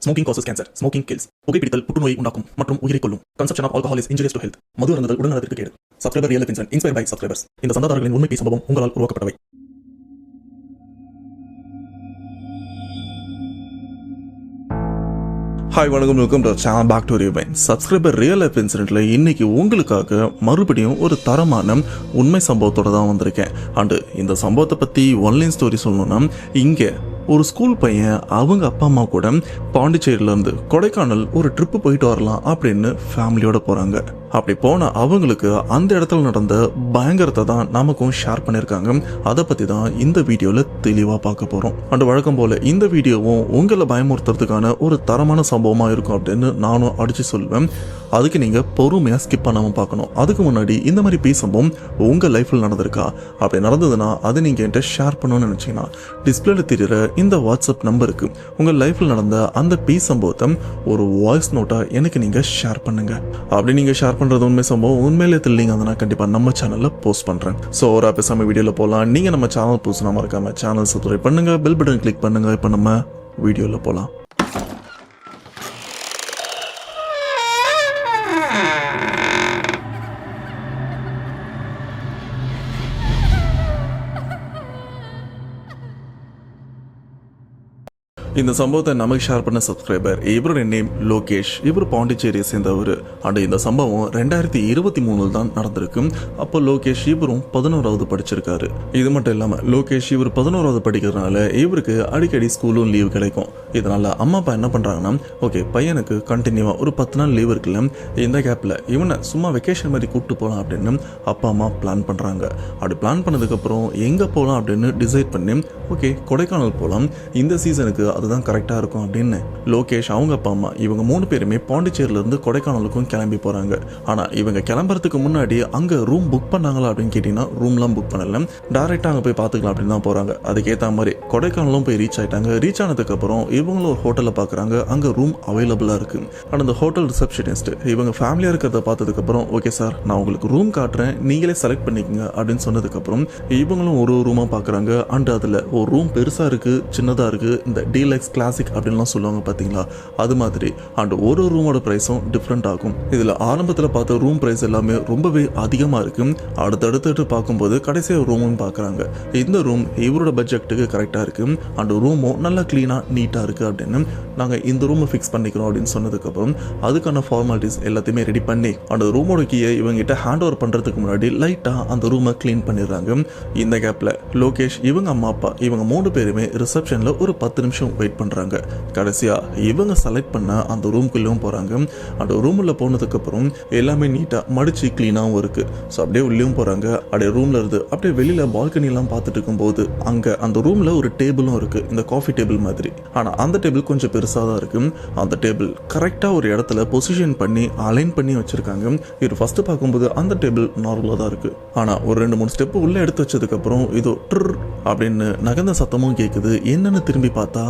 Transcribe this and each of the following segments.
Smoking causes cancer. Smoking kills. புகைப்பிடித்தல் புற்றுநோயை உண்டாக்கும் மற்றும் உயிரை கொல்லும். Consumption of alcohol is injurious to health. மது அருந்துதல் உடல்நலத்திற்கு கேடு. Subscriber real life incident inspired by subscribers. இந்த சந்தாதாரர்களின் உண்மை சம்பவம் உங்களால் உருவாக்கப்பட்டவை. ஹாய் வணக்கம், welcome to channel back to rewind. Subscriber real life இன்சிடென்ட்ல இன்னைக்கு உங்களுக்காக மறுபடியும் ஒரு தரமான உண்மை சம்பவத்தோட தான் வந்திருக்கேன். அண்டு இந்த சம்பவத்தை பற்றி ஒன்லைன் ஸ்டோரி சொல்லணும்னா, இங்கே ஒரு ஸ்கூல் பையன் அவங்க அப்பா அம்மா கூட பாண்டிச்சேரியிலேருந்து கொடைக்கானல் ஒரு ட்ரிப்பு போயிட்டு வரலாம் அப்படின்னு ஃபேமிலியோட போகிறாங்க. அப்படி போன அவங்களுக்கு அந்த இடத்துல நடந்த பயங்கரத்தை தான் நமக்கும் ஷேர் பண்ணியிருக்காங்க. அதை பற்றி தான் இந்த வீடியோவில் தெளிவாக பார்க்க போகிறோம். அண்ட் வழக்கம் போல் இந்த வீடியோவும் உங்களை பயமுறுத்துறதுக்கான ஒரு தரமான சம்பவமாக இருக்கும் அப்படின்னு நானும் அடித்து சொல்வேன். அதுக்கு நீங்கள் பொறுமையாக ஸ்கிப் பண்ணாமல் பார்க்கணும். அதுக்கு முன்னாடி இந்த மாதிரி பேசும்போது உங்கள் லைஃப்பில் நடந்திருக்கா? அப்படி நடந்ததுன்னா அதை நீங்கள் என்கிட்ட ஷேர் பண்ணணும்னு நினச்சிங்கன்னா டிஸ்பிளேல தெரிகிற இந்த வாட்ஸ்அப் நம்பருக்கு உங்கள் லைஃப்பில் நடந்த அந்த சம்பவத்தை ஒரு வாய்ஸ் நோட்டாக எனக்கு நீங்கள் ஷேர் பண்ணுங்கள். அப்படி நீங்கள் ஷேர் பண்ணுறது உண்மை சம்பவம் உண்மையிலே தெரியலீங்க, அதை நான் கண்டிப்பாக நம்ம சேனலில் போஸ்ட் பண்ணுறேன். ஸோ ஒரு பேசாமல் வீடியோவில் போகலாம். நீங்கள் நம்ம சேனல் புதுசுனா மறக்காம சேனல் சப்ஸ்கிரைப் பண்ணுங்கள், பெல் பட்டன் கிளிக் பண்ணுங்கள். இப்போ நம்ம வீடியோவில் போகலாம். இந்த சம்பவத்தை நமக்கு ஷேர் பண்ண சப்ஸ்கிரைபர், இவரோட நேம் லோகேஷ். இவர் பாண்டிச்சேரியை சேர்ந்தவர். அண்ட் இந்த சம்பவம் 2023 தான் நடந்திருக்கு. அப்போ லோகேஷ் இவரும் 11வது படிச்சிருக்காரு. இது மட்டும் இல்லாமல் லோகேஷ் இவர் 11வது படிக்கிறதுனால இவருக்கு அடிக்கடி ஸ்கூலும் லீவ் கிடைக்கும். இதனால அம்மா அப்பா என்ன பண்றாங்கன்னா, ஓகே பையனுக்கு கண்டினியூவா ஒரு 10 நாள் லீவ் இருக்குல்ல, இந்த கேப்ல இவனை சும்மா வெக்கேஷன் மாதிரி கூப்பிட்டு போகலாம் அப்படின்னு அப்பா அம்மா பிளான் பண்றாங்க. அப்படி பிளான் பண்ணதுக்கு அப்புறம் எங்க போகலாம் அப்படின்னு டிசைட் பண்ணி, ஓகே கொடைக்கானல் போகலாம், இந்த சீசனுக்கு அதுதான் கரெக்டா இருக்கும் அப்படின்னு லோகேஷ் அவங்க அப்பா அம்மா இவங்க 3 பேருமே பாண்டிச்சேரியில இருந்து கொடைக்கானலுக்கும் கிளம்பி போறாங்க. ஆனா இவங்க கிளம்புறதுக்கு முன்னாடி அங்க ரூம் புக் பண்ணாங்களா அப்படின்னு கேட்டீங்கன்னா ரூம்லாம் புக் பண்ணல. டைரக்டா அங்க போய் பாத்துக்கலாம் அப்படின்னு தான் போறாங்க. அதுக்கேற்ற மாதிரி கொடைக்கானலும் போய் ரீச் ஆயிட்டாங்க. ரீச் ஆனதுக்கு அப்புறம் இவங்களும் ஒரு ஹோட்டல்ல பாக்குறாங்க. அங்க ரூம் அவைலபிளா இருக்கு. ஆனா அந்த ஹோட்டல் ரிசப்ஷனிஸ்ட் இவங்க ஃபேமிலியா இருக்கிறத பார்த்ததுக்கு அப்புறம், ஓகே சார் நான் உங்களுக்கு ரூம் காட்டுறேன், நீங்களே செலக்ட் பண்ணிக்கங்க அப்படின்னு சொன்னதுக்கு அப்புறம் இவங்களும் ஒரு ரூமா பாக்குறாங்க. அண்ட் அதுல ஒரு ரூம் பெருசா இருக்கு, சின்னதா இருக்கு, இந்த டீலக்ஸ் கிளாசிக் அப்படின்லாம் சொல்லுவாங்க பார்த்தீங்களா, அது மாதிரி. அண்ட் ஒரு ரூமோட ப்ரைஸும் டிஃப்ரெண்ட் ஆகும். இதில் ஆரம்பத்தில் பார்த்த ரூம் ப்ரைஸ் எல்லாமே ரொம்பவே அதிகமாக இருக்கு. அடுத்தடுத்து பார்க்கும்போது கடைசியாக ரூமும் பார்க்குறாங்க. இந்த ரூம் இவரோட பட்ஜெட்டுக்கு கரெக்டாக இருக்கு. அண்ட் ரூமும் நல்லா க்ளீனாக நீட்டாக இருக்குது அப்படின்னு நாங்கள் இந்த ரூமை ஃபிக்ஸ் பண்ணிக்கிறோம் அப்படின்னு சொன்னதுக்கப்புறம் அதுக்கான ஃபார்மாலிட்டிஸ் எல்லாத்தையுமே ரெடி பண்ணி அந்த ரூமோட கீயை இவங்ககிட்ட ஹேண்ட் ஓவர் பண்ணுறதுக்கு முன்னாடி லைட்டாக அந்த ரூமை க்ளீன் பண்ணிடுறாங்க. இந்த கேப்பில் லோகேஷ் இவங்க அம்மா அப்பா இவங்க 3 பேருமே ரிசப்ஷனில் ஒரு 10 நிமிஷம் வெயிட் பண்றாங்க. கடைசியா இவங்க செலக்ட் பண்ண அந்த ரூம்குள்ளேயும் போறாங்க. அந்த ரூம்ல போனதுக்கு அப்புறம் எல்லாமே நீட்டா மடிச்சு கிளீனாவும் இருக்கு. ஸோ அப்படியே உள்ளேயும் போறாங்க. அப்படியே ரூம்ல இருந்து அப்படியே வெளியில பால்கனி எல்லாம் பார்த்துட்டு இருக்கும்போது அங்க அந்த ரூம்ல ஒரு டேபிளும் இருக்கு, இந்த காஃபி டேபிள் மாதிரி. ஆனா அந்த டேபிள் கொஞ்சம் பெருசா தான் இருக்கு. அந்த டேபிள் கரெக்டா ஒரு இடத்துல பொசிஷன் பண்ணி அலைன் பண்ணி வச்சிருக்காங்க. இது ஃபர்ஸ்ட் பார்க்கும்போது அந்த டேபிள் நார்மலா தான் இருக்கு. ஆனா ஒரு 2-3 ஸ்டெப் உள்ள எடுத்து வச்சதுக்கு அப்புறம் இதோ ட்ர் அப்படின்னு நகர்ந்த சத்தமும் கேட்குது. என்னன்னு திரும்பி பார்த்தா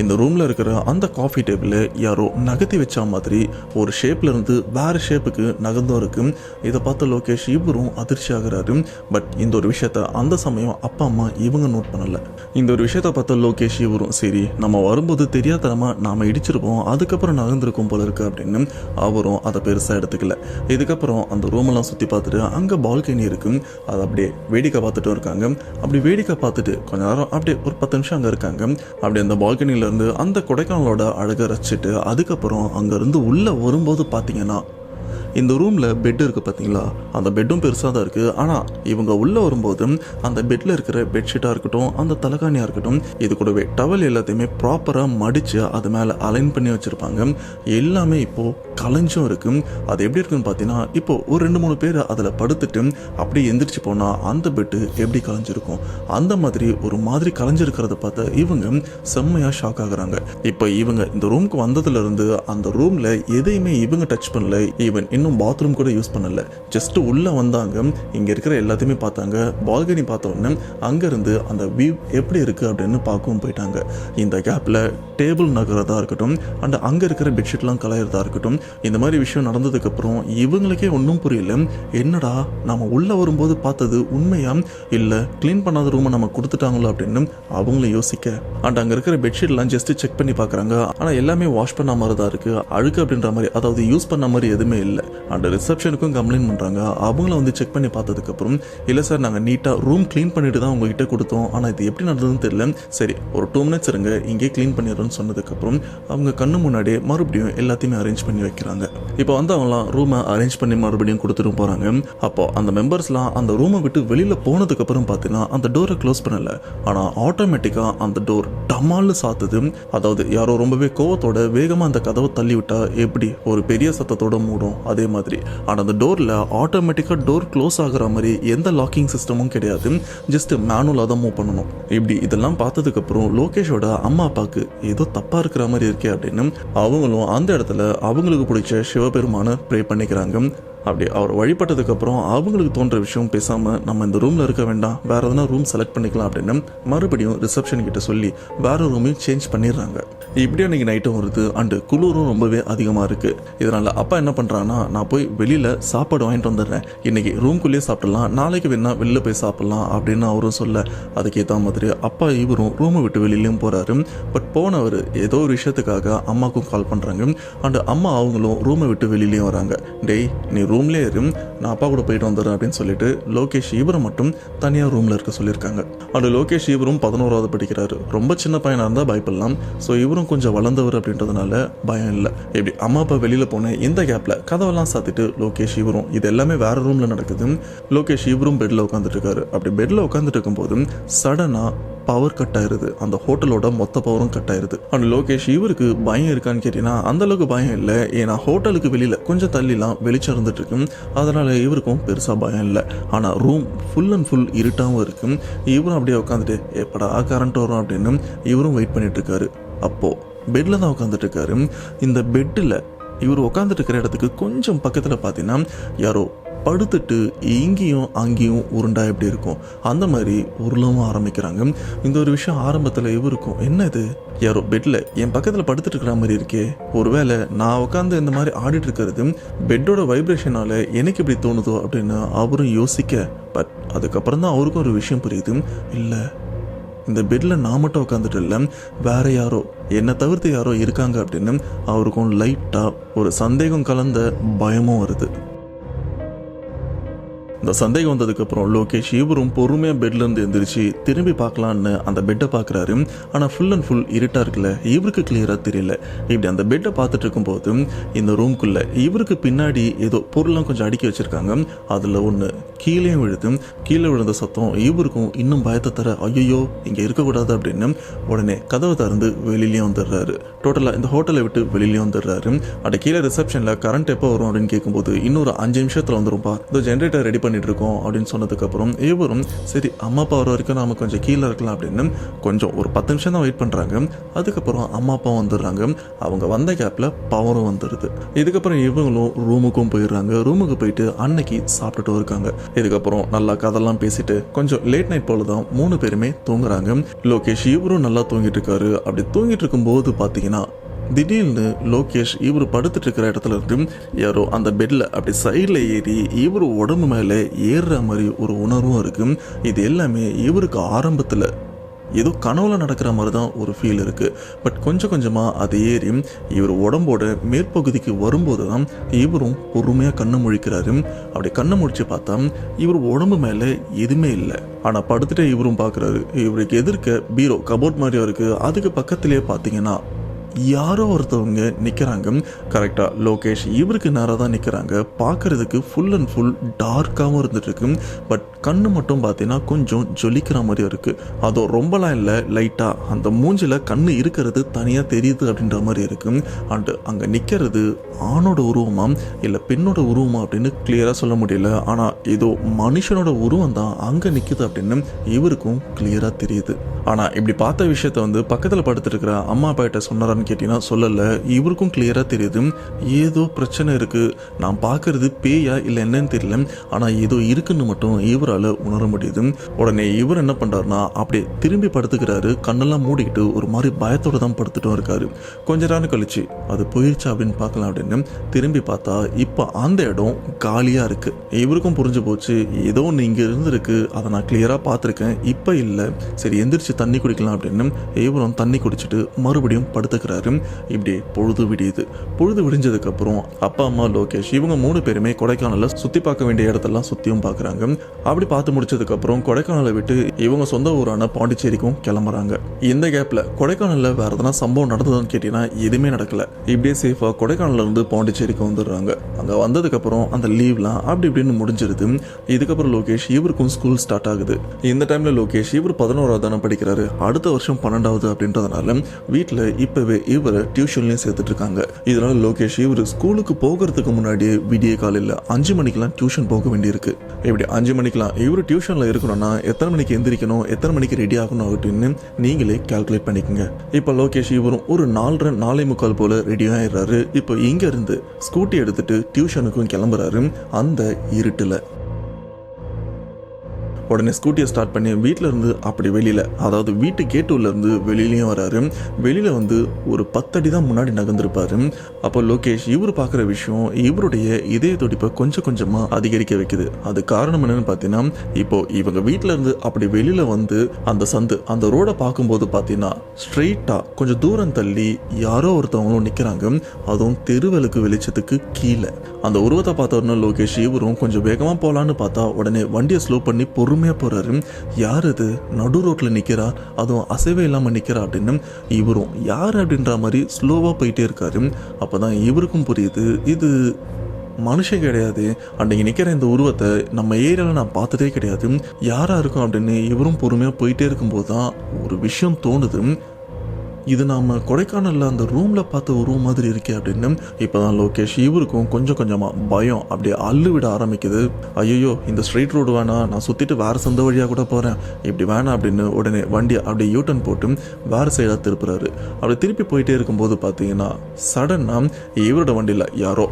இந்த ரூம்ல இருக்கிற அந்த காஃபி டேபிள் யாரோ நகர்த்தி வச்ச மாதிரி ஒரு ஷேப்ல இருந்து வேற ஷேப்புக்கு நகர்ந்தும் இருக்கு. இதை பார்த்த லோகேஷ் இவரும் அதிர்ச்சி ஆகிறாரு. பட் இந்த ஒரு விஷயத்த அந்த சமயம் அப்பா அம்மா இவங்க நோட் பண்ணல. இந்த ஒரு விஷயத்த பார்த்த லோகேஷ் இவரும், சரி நம்ம வரும்போது தெரியாதனமா நாம இடிச்சிருப்போம், அதுக்கப்புறம் நகர்ந்திருக்கும் போல இருக்கு அப்படின்னு அவரும் அதை பெருசா எடுத்துக்கல. இதுக்கப்புறம் அந்த ரூம் எல்லாம் சுத்தி பார்த்துட்டு அங்க பால்கனி இருக்கு, அதை அப்படியே வேடிக்கை பார்த்துட்டும் இருக்காங்க. அப்படி வேடிக்கை பார்த்துட்டு கொஞ்ச நேரம் அப்படியே ஒரு 10 நிமிஷம் அங்க இருக்காங்க. அப்படி அந்த பால்கனில இருந்து அந்த கொடைக்கானலோட அழகை ரசிச்சுட்டு அதுக்கப்புறம் அங்கிருந்து உள்ள வரும்போது பார்த்தீங்கன்னா இந்த ரூம்ல பெட் இருக்கு பார்த்தீங்களா, அந்த பெட்டும் பெருசாக தான் இருக்கு. ஆனால் இவங்க உள்ள வரும்போது அந்த பெட்ல இருக்கிற பெட்ஷீட்டாக இருக்கட்டும், அந்த தலைகாணியாக இருக்கட்டும், இது கூடவே டவல் எல்லாத்தையுமே ப்ராப்பராக மடிச்சு அது மேலே அலைன் பண்ணி வச்சிருப்பாங்க. எல்லாமே இப்போ கலைஞ்சும் இருக்கு. அது எப்படி இருக்குன்னு பார்த்தீங்கன்னா, இப்போ ஒரு 2-3 பேர் அதில் படுத்துட்டு அப்படியே எந்திரிச்சு போனால் அந்த பெட்டு எப்படி கலைஞ்சிருக்கும், அந்த மாதிரி ஒரு மாதிரி கலைஞ்சிருக்கிறத பார்த்து இவங்க செம்மையாக ஷாக் ஆகுறாங்க. இப்போ இவங்க இந்த ரூமுக்கு வந்ததுல இருந்து அந்த ரூம்ல எதையுமே இவங்க டச் பண்ணல. ஈவன் இன்னும் பாத்ரூம் கூட யூஸ் பண்ணல. ஜஸ்ட் உள்ள வந்தாங்க, இங்க இருக்கிற எல்லாத்தையுமே பார்த்தாங்க. பால்கனி பார்த்த உடனே அங்கிருந்து அந்த வியூ எப்படி இருக்கு அப்படின்னு பார்க்கவும் போயிட்டாங்க. இந்த கேப்ல டேபிள் நகரதா இருக்கட்டும் அண்ட் அங்க இருக்கிற பெட்ஷீட்லாம் கலையிறதா இருக்கட்டும், இந்த மாதிரி விஷயம் நடந்ததுக்கு அப்புறம் இவங்களுக்கே ஒன்றும் புரியல. என்னடா நம்ம உள்ள வரும்போது பார்த்தது உண்மையா இல்ல கிளீன் பண்ணாத ரூமை நம்ம கொடுத்துட்டாங்களோ அப்படின்னு அவங்களும் யோசிக்க, அண்ட் அங்க இருக்கிற பெட்ஷீட்லாம் ஜஸ்ட் செக் பண்ணி பார்க்குறாங்க. ஆனா எல்லாமே வாஷ் பண்ண மாதிரி தான் இருக்கு, அழுக்கு அப்படின்ற மாதிரி, அதாவது யூஸ் பண்ண மாதிரி எதுவுமே இல்லை. அண்ட் ரிசப்ஷனுக்கும் கம்ப்ளைண்ட் பண்றாங்க. அவங்கள வந்து செக் பண்ணி பார்த்ததுக்கு அப்புறம், இல்ல சார் நாங்கள் நீட்டா ரூம் கிளீன் பண்ணிட்டு தான் உங்ககிட்ட கொடுத்தோம், ஆனா இது எப்படி நடந்ததுன்னு தெரியல, சரி ஒரு 2 மினிட்ஸ் இருங்க இங்கே கிளீன் பண்ணிடுறோம்னு சொன்னதுக்கு அப்புறம் அவங்க கண்ணு முன்னாடியே மறுபடியும் எல்லாத்தையுமே அரேஞ்ச் பண்ணி வைக்கிறாங்க. இப்போ வந்து அவங்களாம் ரூமை அரேஞ்ச் பண்ணி மறுபடியும் கொடுத்துட்டு போறாங்க. அப்போ அந்த மெம்பர்ஸ்லாம் அந்த ரூமை விட்டு வெளியில போனதுக்கு அப்புறம் பார்த்தீங்கன்னா அந்த டோரை க்ளோஸ் பண்ணல, ஆனா ஆட்டோமேட்டிக்கா அந்த டோர் டமால்னு சாத்துது. அதாவது யாரோ ரொம்பவே கோவத்தோட வேகமா அந்த கதவை தள்ளி விட்டா எப்படி ஒரு பெரிய சத்தத்தோட மூடும் அதே மாதிரி. ஆனா அந்த டோர்ல ஆட்டோமேட்டிக்கா டோர் க்ளோஸ் ஆகுற மாதிரி எந்த லாக்கிங் சிஸ்டமும் கிடையாது, ஜஸ்ட் மேனுவலா தான் மூவ் பண்ணணும். இப்படி இதெல்லாம் பார்த்ததுக்கு அப்புறம் லோகேஷோட அம்மா அப்பாவுக்கு ஏதோ தப்பா இருக்கிற மாதிரி இருக்கே அப்படின்னு அவங்களும் அந்த இடத்துல அவங்களுக்கு பிடிச்ச சிவபெருமான ப்ரே பண்ணிக்கிறாங்க. அப்படி அவர் வழிபட்டதுக்கு அப்புறம் அவங்களுக்கு தோன்ற விஷயம், பேசாம நம்ம இந்த ரூம்ல இருக்க வேண்டாம், வேற எதனா ரூம் செலக்ட் பண்ணிக்கலாம் அப்படின்னு மறுபடியும் ரிசப்ஷன் கிட்ட சொல்லி வேற ரூமையும் சேஞ்ச் பண்ணிடுறாங்க. இப்படி அன்னைக்கு நைட்டும் வருது அண்டு குளிரும் ரொம்பவே அதிகமா இருக்கு. இதனால அப்பா என்ன பண்றாங்கன்னா, நான் போய் வெளியில சாப்பாடு வாங்கிட்டு வந்துடுறேன், இன்னைக்கு ரூம்குள்ளேயே சாப்பிடலாம், நாளைக்கு வேணா வெளில போய் சாப்பிடலாம் அப்படின்னு அவரும் சொல்ல, அதுக்கேற்ற மாதிரி அப்பா இவரும் ரூமை விட்டு வெளியிலயும் போறாரு. பட் போனவர் ஏதோ ஒரு விஷயத்துக்காக அம்மாவுக்கும் கால் பண்றாங்க. அண்டு அம்மா அவங்களும் ரூமை விட்டு வெளியிலயும் வராங்க. டேய் நீ ரூம்லேயே இரு, நான் அப்பா கூட போயிட்டு வந்துடுறேன் அப்படின்னு சொல்லிட்டு லோகேஷ் இவரை மட்டும் தனியாக ரூமில் இருக்க சொல்லியிருக்காங்க. அந்த லோகேஷ் இவரும் 11வது படிக்கிறாரு. ரொம்ப சின்ன பையனாக இருந்தால் பயப்படலாம், ஸோ இவரும் கொஞ்சம் வளர்ந்தவர் அப்படின்றதுனால பயம் இல்லை. இப்படி அம்மா அப்பா வெளியில் போன இந்த கேப்பில் கதவெல்லாம் சாத்திட்டு லோகேஷ் இவரும், இது எல்லாமே வேற ரூமில் நடக்குது. லோகேஷ் இவரும் பெட்டில் உட்காந்துட்டு இருக்காரு. அப்படி பெட்டில் உட்காந்துட்டு இருக்கும்போது சடனாக பவர் கட் ஆயிருது. அந்த ஹோட்டலோட மொத்த பவரும் கட் ஆயிருது. அண்ட் லோகேஷ் இவருக்கு பயம் இருக்கான்னு கேட்டீங்கன்னா அந்த அளவுக்கு பயம் இல்லை, ஏன்னா ஹோட்டலுக்கு வெளியில கொஞ்சம் தள்ளிலாம் வெளிச்சம் இருந்துட்டு இருக்கு, அதனால இவருக்கும் பெருசா பயம் இல்லை. ஆனா ரூம் ஃபுல் அண்ட் ஃபுல் இருட்டாவும் இருக்கு. இவரும் அப்படியே உட்காந்துட்டு எப்படா கரண்ட் வரும் அப்படின்னு இவரும் வெயிட் பண்ணிட்டு இருக்காரு. அப்போ பெட்ல தான் உட்காந்துட்டு இருக்காரு. இந்த பெட்டில் இவர் உட்காந்துட்டு இருக்கிற இடத்துக்கு கொஞ்சம் பக்கத்தில் பார்த்தீங்கன்னா யாரோ படுத்துட்டு இங்கேயும் அங்கேயும் உருண்டா எப்படி இருக்கும் அந்த மாதிரி உருளவும் ஆரம்பிக்கிறாங்க. இந்த ஒரு விஷயம் ஆரம்பத்தில் இவருக்கும் என்ன இது, யாரோ பெட்டில் என் பக்கத்தில் படுத்துட்டு இருக்கிற மாதிரி இருக்கே, ஒருவேளை நான் உட்காந்து இந்த மாதிரி ஆடிட்டு இருக்கிறது பெட்டோட வைப்ரேஷனால எனக்கு இப்படி தோணுதோ அப்படின்னு அவரும் யோசிக்க, பட் அதுக்கப்புறம் தான் அவருக்கும் ஒரு விஷயம் புரியுது, இல்லை இந்த பெட்டில் நான் மட்டும் உட்காந்துட்டு இல்லை, வேற யாரோ என்னை தவிர்த்து யாரோ இருக்காங்க அப்படின்னு அவருக்கும் லைட்டாக ஒரு சந்தேகம் கலந்த பயமும் வருது. இந்த சந்தேகம் வந்ததுக்கப்புறம் லோகேஷ் இவரும் பொறுமையாக பெட்லேருந்து எந்திரிச்சு திரும்பி பார்க்கலான்னு அந்த பெட்டை பார்க்குறாரு. ஆனால் ஃபுல் அண்ட் ஃபுல் இருட்டாக இருக்குல்ல, இவருக்கு கிளியராக தெரியல. இப்படி அந்த பெட்டை பார்த்துட்டு இருக்கும்போது இந்த ரூம்குள்ளே இவருக்கு பின்னாடி ஏதோ பொருள்லாம் கொஞ்சம் அடுக்கி வச்சுருக்காங்க. அதில் ஒன்று கீழேயும் விழுது. கீழே விழுந்த சத்தம் இவருக்கும் இன்னும் பயத்தை தர, ஐயோ இங்கே இருக்கக்கூடாது அப்படின்னு உடனே கதவை திறந்து வெளியிலேயும் வந்துடுறாரு. டோட்டலாக இந்த ஹோட்டலை விட்டு வெளியிலேயும் வந்துடுறாரு. அப்படி கீழே ரிசப்ஷனில் கரண்ட் எப்போ வரும் அப்படின்னு கேட்கும்போது இன்னொரு 5 நிமிஷத்தில் வந்துரும்பா, இந்த ஜென்ரேட்டர் ரெடி பண்ணிட்டு இருக்கோம் அப்படின்னு சொன்னதுக்கப்புறம் இவரும் சரி அம்மா அப்பா வர வரைக்கும் நாம கொஞ்சம் கீழே இருக்கலாம் அப்படின்னு கொஞ்சம் ஒரு 10 நிமிஷம் தான் வெயிட் பண்ணுறாங்க. அதுக்கப்புறம் அம்மா அப்பா வந்துடுறாங்க. அவங்க வந்த கேப்பில் பவரும் வந்துடுது. இதுக்கப்புறம் இவங்களும் ரூமுக்கும் போயிடுறாங்க. ரூமுக்கு போயிட்டு அன்னைக்கு சாப்பிட்டுட்டு இருக்காங்க. இதுக்கப்புறம் நல்லா கதெல்லாம் பேசிட்டு கொஞ்சம் லேட் நைட் போல தான் 3 பேருமே தூங்குறாங்க. லோகேஷ் இவரும் நல்லா தூங்கிட்டு இருக்காரு. அப்படி தூங்கிட்டு இருக்கும்போது பார்த்தீங்கன்னா திடீர்னு லோகேஷ் இவர் படுத்துட்டு இருக்கிற இடத்துல இருந்து யாரோ அந்த பெட்ல அப்படி சைடில் ஏறி இவர் உடம்பு மேலே ஏறுற மாதிரி ஒரு உணர்வும் இருக்கு. இது எல்லாமே இவருக்கு ஆரம்பத்தில் ஏதோ கனவுல நடக்கிற மாதிரி தான் ஒரு ஃபீல் இருக்குது. பட் கொஞ்சம் கொஞ்சமாக அது ஏறி இவர் உடம்போட மேற்பகுதிக்கு வரும்போது தான் இவரும் பொறுமையாக கண்ணை முழிக்கிறாரு. அப்படி கண்ணை முழிச்சு பார்த்தா இவர் உடம்பு மேலே எதுவுமே இல்லை. ஆனால் படுத்துட்டே இவரும் பார்க்குறாரு. இவருக்கு எதிர்க்க பீரோ கபோர்ட் மாதிரியும் இருக்குது. அதுக்கு பக்கத்துலேயே பார்த்தீங்கன்னா யாரோ ஒருத்தவங்க நிற்கிறாங்க. கரெக்டாக லோகேஷ் இவருக்கு நேராக தான் நிற்கிறாங்க. பார்க்குறதுக்கு ஃபுல் அண்ட் ஃபுல் டார்க்காகவும் இருந்துகிட்ருக்கு. பட் கண்ணு மட்டும் பார்த்தீங்கன்னா கொஞ்சம் ஜொலிக்கிற மாதிரியும் இருக்குது. அதோ ரொம்பலாம் இல்லை, லைட்டாக அந்த மூஞ்சில் கண்ணு இருக்கிறது தனியாக தெரியுது அப்படின்ற மாதிரி இருக்குது. அண்டு அங்கே நிற்கிறது ஆணோட உருவமா இல்லை பெண்ணோட உருவமா அப்படின்னு கிளியராக சொல்ல முடியல. ஆனால் ஏதோ மனுஷனோட உருவம் தான் அங்கே நிற்குது அப்படின்னு இவருக்கும் கிளியராக தெரியுது. ஆனால் இப்படி பார்த்த விஷயத்த வந்து பக்கத்தில் படுத்துட்டு இருக்கிற அம்மா அப்பா கிட்ட சொன்னாரான்னு கேட்டீங்கன்னா சொல்லலை. இவருக்கும் கிளியராக தெரியுது ஏதோ பிரச்சனை இருக்குது, நான் பார்க்கறது பேயா இல்லை என்னன்னு தெரியல, ஆனால் ஏதோ இருக்குன்னு மட்டும் இவரால் உணர முடியுது. உடனே இவர் என்ன பண்ணுறாருனா அப்படியே திரும்பி படுத்துக்கிறாரு. கண்ணெல்லாம் மூடிக்கிட்டு ஒரு மாதிரி பயத்தோடு தான் படுத்துட்டும் இருக்காரு. கொஞ்ச நேரம் கழிச்சு அது போயிடுச்சா அப்படின்னு பார்க்கலாம் அப்படின்னு திரும்பி பார்த்தா இப்போ அந்த இடம் காலியாக இருக்குது. இவருக்கும் புரிஞ்சு போச்சு ஏதோ ஒன்று இங்கே இருந்திருக்கு, அதை நான் கிளியராக பார்த்துருக்கேன், இப்போ இல்லை, சரி எந்திரிச்சு தண்ணி குடிக்கலாம் அப்படின்னு இவரும் தண்ணி குடிச்சிட்டு மறுபடியும் படுத்துக்கிறாரு. இப்படி பொழுது விடியுது. பொழுது விடிஞ்சதுக்கப்புறம் அப்பா அம்மா லோகேஷ் இவங்க 3 பேருமே கொடைக்கானலில் சுற்றி பார்க்க வேண்டிய இடத்தெல்லாம் சுற்றியும் பார்க்குறாங்க. அப்படி பார்த்து முடிச்சதுக்கப்புறம் கொடைக்கானலை விட்டு இவங்க சொந்த ஊரான பாண்டிச்சேரிக்கும் கிளம்புறாங்க. இந்த கேப்பில் கொடைக்கானலில் வேறு எதனா சம்பவம் நடந்ததுன்னு கேட்டிங்கன்னா எதுவுமே நடக்கலை. இப்படியே சேஃபாக கொடைக்கானல்ல இருந்து பாண்டிச்சேரிக்கு வந்துடுறாங்க. அங்கே வந்ததுக்கப்புறம் அந்த லீவ்லாம் அப்படி இப்படின்னு முடிஞ்சிருது. இதுக்கப்புறம் லோகேஷ் இவருக்கும் ஸ்கூல் ஸ்டார்ட் ஆகுது. இந்த டைமில் லோகேஷ் இவர் 11வது தானே படிக்கிறாரு, அடுத்த வருஷம் 12வது அப்படின்றதுனால வீட்டில் இப்போவே இவரை டியூஷன்லேயும் சேர்த்துட்டு இருக்காங்க. இதனால லோகேஷ் இவர் ஸ்கூலுக்கு போகிறதுக்கு முன்னாடியே விடிய காலையில் 5 மணிக்கெலாம் டியூஷன் போக வேண்டியிருக்கு. இப்படி 5 மணிக்கெலாம் இவர் டியூஷனில் இருக்கணும்னா எத்தனை மணிக்கு எந்திரிக்கணும், எத்தனை மணிக்கு ரெடி ஆகணும் அப்படின்னு நீங்களே கால்குலேட் பண்ணிக்கோங்க. இப்போ லோகேஷ் இவரும் ஒரு 4:30 4:45 போல ரெடி ஆயிடுறாரு. இப்போ இங்கேருந்து ஸ்கூட்டி எடுத்துட்டு டியூஷனுக்கும் கிளம்புறாரு அந்த இருட்டில். உடனே ஸ்கூட்டியை ஸ்டார்ட் பண்ணி வீட்டில் இருந்து அப்படி வெளியில், அதாவது வீட்டு கேட்டுலேருந்து வெளியிலையும் வராரு. வெளியில் வந்து ஒரு 10 அடி தான் முன்னாடி நகர்ந்துருப்பார். அப்போ லோகேஷ் இவர் பார்க்குற விஷயம் இவருடைய இதய துடிப்பை கொஞ்சம் கொஞ்சமாக அதிகரிக்க வைக்குது. அது காரணம் என்னன்னு பார்த்தீங்கன்னா, இப்போ இவங்க வீட்டில் இருந்து அப்படி வெளியில் வந்து அந்த சந்து அந்த ரோடை பார்க்கும்போது பார்த்தீங்கன்னா ஸ்ட்ரெயிட்டாக கொஞ்சம் தூரம் தள்ளி யாரோ ஒருத்தவங்களும் நிற்கிறாங்க. அதுவும் தெருவெளுக்கு வெளிச்சத்துக்கு கீழே. அந்த உருவத்தை பார்த்த உடனே லோகேஷ் இவரும் கொஞ்சம் வேகமாக போகலான்னு பார்த்தா உடனே வண்டியை ஸ்லோ பண்ணி பொறுமையாக போறாரு. யார் இது நடு ரோட்ல நிக்கிறா, அதுவும் அசைவே இல்லாம நிக்கிறா அப்படின்னு இவரும் யார் அப்படின்ற மாதிரி ஸ்லோவா போயிட்டே இருக்காரு. அப்பதான் இவருக்கும் புரியுது இது மனுஷன் கிடையாது, அன்றைக்கி நிற்கிற இந்த உருவத்தை நம்ம ஏரியாவில் நான் பார்த்ததே கிடையாது, யாராக இருக்கும் அப்படின்னு இவரும் பொறுமையாக போயிட்டே இருக்கும்போது தான் ஒரு விஷயம் தோணுது. இது நாம் கொடைக்கானலில் அந்த ரூமில் பார்த்த உருவம் மாதிரி இருக்கே அப்படின்னு. இப்போ தான் லோகேஷ் இவருக்கும் கொஞ்சம் கொஞ்சமாக பயம் அப்படியே அள்ளு விட ஆரம்பிக்குது. ஐயோ இந்த ஸ்ட்ரெயிட் ரோடு வேணாம், நான் சுற்றிட்டு வேறு சொந்த வழியாக கூட போகிறேன், இப்படி வேணாம் அப்படின்னு உடனே வண்டியை அப்படியே யூட்டன் போட்டு வேறு சைடாக திருப்புறாரு. அப்படி திருப்பி போயிட்டே இருக்கும்போது பார்த்தீங்கன்னா சடனாக இவரோட வண்டியில் யாரோ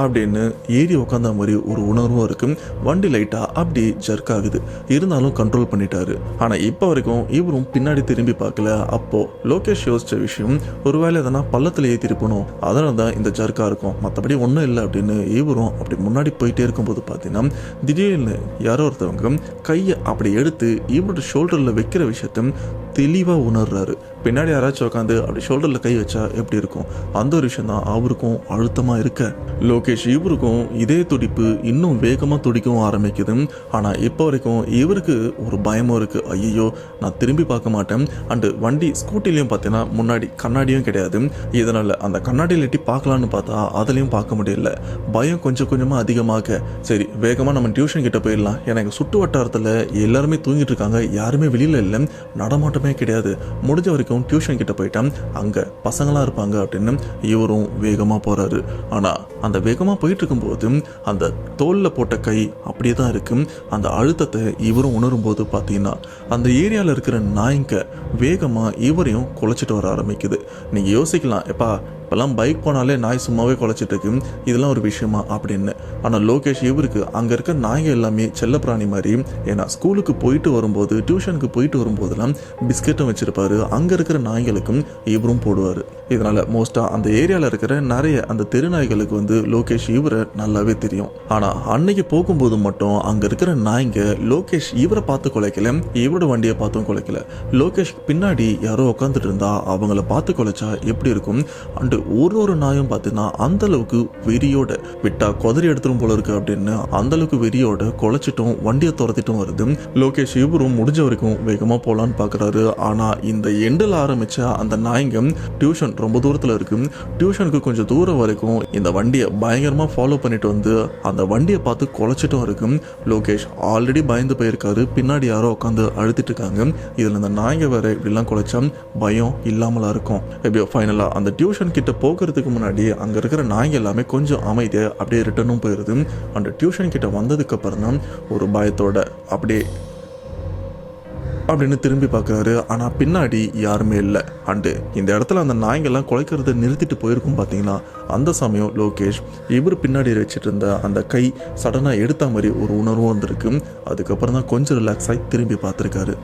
அப்படின்னு ஏறி உட்காந்த மாதிரி ஒரு உணர்வும் இருக்கு. வண்டி லைட்டாக அப்படி ஜர்க் ஆகுது, இருந்தாலும் கண்ட்ரோல் பண்ணிட்டாரு. ஆனால் இப்போ வரைக்கும் இவரும் பின்னாடி திரும்பி பார்க்கல. அப்போ லோகேஷ் யோசிச்ச விஷயம் ஒருவேளை எதனா பள்ளத்தில் ஏற்றிருப்பணும், அதனால தான் இந்த ஜர்க்காக இருக்கும், மற்றபடி ஒன்றும் இல்லை அப்படின்னு இவரும் அப்படி முன்னாடி போயிட்டே இருக்கும்போது பார்த்தீங்கன்னா திடீர்னு யாரோ ஒருத்தவங்க கையை அப்படி எடுத்து இவரோட ஷோல்டரில் வைக்கிற விஷயத்த தெளிவாக உணர்றாரு. பின்னாடி யாராச்சும் உட்காந்து அப்படி ஷோல்டரில் கை வச்சா எப்படி இருக்கும், அந்த ஒரு விஷயம் தான் அவருக்கும் அழுத்தமாக இருக்க. லோகேஷ் இவருக்கும் இதே துடிப்பு இன்னும் வேகமாக துடிக்கவும் ஆரம்பிக்குது. ஆனால் இப்போ வரைக்கும் இவருக்கு ஒரு பயமும் இருக்குது. ஐயோ நான் திரும்பி பார்க்க மாட்டேன். அண்டு வண்டி ஸ்கூட்டிலையும் பார்த்தீங்கன்னா முன்னாடி கண்ணாடியும் கிடையாது. இதனால் அந்த கண்ணாடியில் எட்டி பார்க்கலான்னு பார்த்தா அதுலேயும் பார்க்க முடியல. பயம் கொஞ்சம் கொஞ்சமாக அதிகமாக சரி வேகமாக நம்ம டியூஷன் கிட்ட போயிடலாம், எனக்கு சுற்று வட்டாரத்தில் எல்லாருமே தூங்கிட்டு இருக்காங்க, யாருமே வெளியில் இல்லை, நடமாட்டமே கிடையாது, முடிஞ்ச வரைக்கும் டியூஷன் கிட்ட போயிட்டான், அங்கே பசங்களாம் இருப்பாங்க அப்படின்னு இவரும் வேகமாக போகிறாரு. ஆனால் அந்த வேகமாக போயிட்டு இருக்கும்போது அந்த தோலில் போட்ட கை அப்படியே தான் இருக்கு. அந்த அழுத்தத்தை இவரும் உணரும் போது பார்த்தீங்கன்னா அந்த ஏரியாவில் இருக்கிற நாய்ங்க வேகமாக இவரையும் குலைச்சிட்டு வர ஆரம்பிக்குது. நீங்கள் யோசிக்கலாம், எப்பா இப்போல்லாம் பைக் போனாலே நாய் சும்மாவே குலைச்சிட்டு இருக்கு, இதெல்லாம் ஒரு விஷயமா அப்படின்னு. ஆனால் லோகேஷ் இவருக்கு அங்கே இருக்க நாய்ங்க எல்லாமே செல்லப்பிராணி மாதிரி. ஏன்னா ஸ்கூலுக்கு போயிட்டு வரும்போது டியூஷனுக்கு போயிட்டு வரும்போதெல்லாம் பிஸ்கெட்டும் வச்சிருப்பாரு, அங்கே இருக்கிற நாய்களுக்கும் இவரும் போடுவார். இதனால மோஸ்ட்டாக அந்த ஏரியாவில் இருக்கிற நிறைய அந்த தெரு நாய்களுக்கு வந்து லோகேஷ் இவரை நல்லாவே தெரியும். ஆனால் அன்னைக்கு போகும்போது மட்டும் அங்கே இருக்கிற நாய்ங்க லோகேஷ் இவரை பார்த்து குலைக்கல, இவரோட வண்டியை பார்த்தும் குலைக்கல. லோகேஷ் பின்னாடி யாரோ உட்காந்துட்டு இருந்தா அவங்கள பார்த்து குலைச்சா எப்படி இருக்கும். அண்டு ஒரு நாயும் பார்த்தீங்கன்னா அந்த அளவுக்கு வெறியோட விட்டா கொதறி எடுத்துரும் போல இருக்கு அப்படின்னு அந்த அளவுக்கு வெறியோட குலைச்சிட்டும் வண்டியை துரத்திட்டும் வருது. லோகேஷ் இவரும் முடிஞ்ச வரைக்கும் வேகமாக போகலான்னு பார்க்குறாரு. ஆனால் இந்த எண்டில் ஆரம்பிச்ச அந்த நாய்ங்க டியூஷன் ரொம்ப தூரத்தில் இருக்கு, டியூஷனுக்கு கொஞ்சம் தூரம் வரைக்கும் இந்த வண்டியை பயங்கரமாக ஃபாலோ பண்ணிட்டு வந்து அந்த வண்டியை பார்த்து குலைச்சிட்டும் இருக்கு. லோகேஷ் ஆல்ரெடி பயந்து போயிருக்காரு, பின்னாடி யாரோ உட்காந்து அழுத்திட்டு இருக்காங்க. இதில் இந்த நாய்ங்க வேற இப்படிலாம் குலைச்சா பயம் இல்லாமலா இருக்கும். எப்படியோ ஃபைனலாக அந்த டியூஷன் கிட்ட போகிறதுக்கு முன்னாடி அங்கே இருக்கிற நாய்ங்க எல்லாமே கொஞ்சம் அமைதியாக அப்படியே ரிட்டர்னும் போயிடுது. அந்த டியூஷன் கிட்ட வந்ததுக்கு அப்புறம் தான் ஒரு பயத்தோட அப்படியே அப்படின்னு திரும்பி பார்க்குறாரு. ஆனால் பின்னாடி யாருமே இல்லை. அண்டு இந்த இடத்துல அந்த நாய்ங்கெல்லாம் குலைக்கிறத நிறுத்திட்டு போயிருக்கும் பார்த்தீங்களா, அந்த சமயம் லோகேஷ் இவர் பின்னாடி வச்சுட்டு இருந்த அந்த கை சடனாக எடுத்த மாதிரி ஒரு உணர்வும் வந்திருக்கு. அதுக்கப்புறம் தான் கொஞ்சம் ரிலாக்ஸ் ஆகி திரும்பி பார்த்துருக்காரு.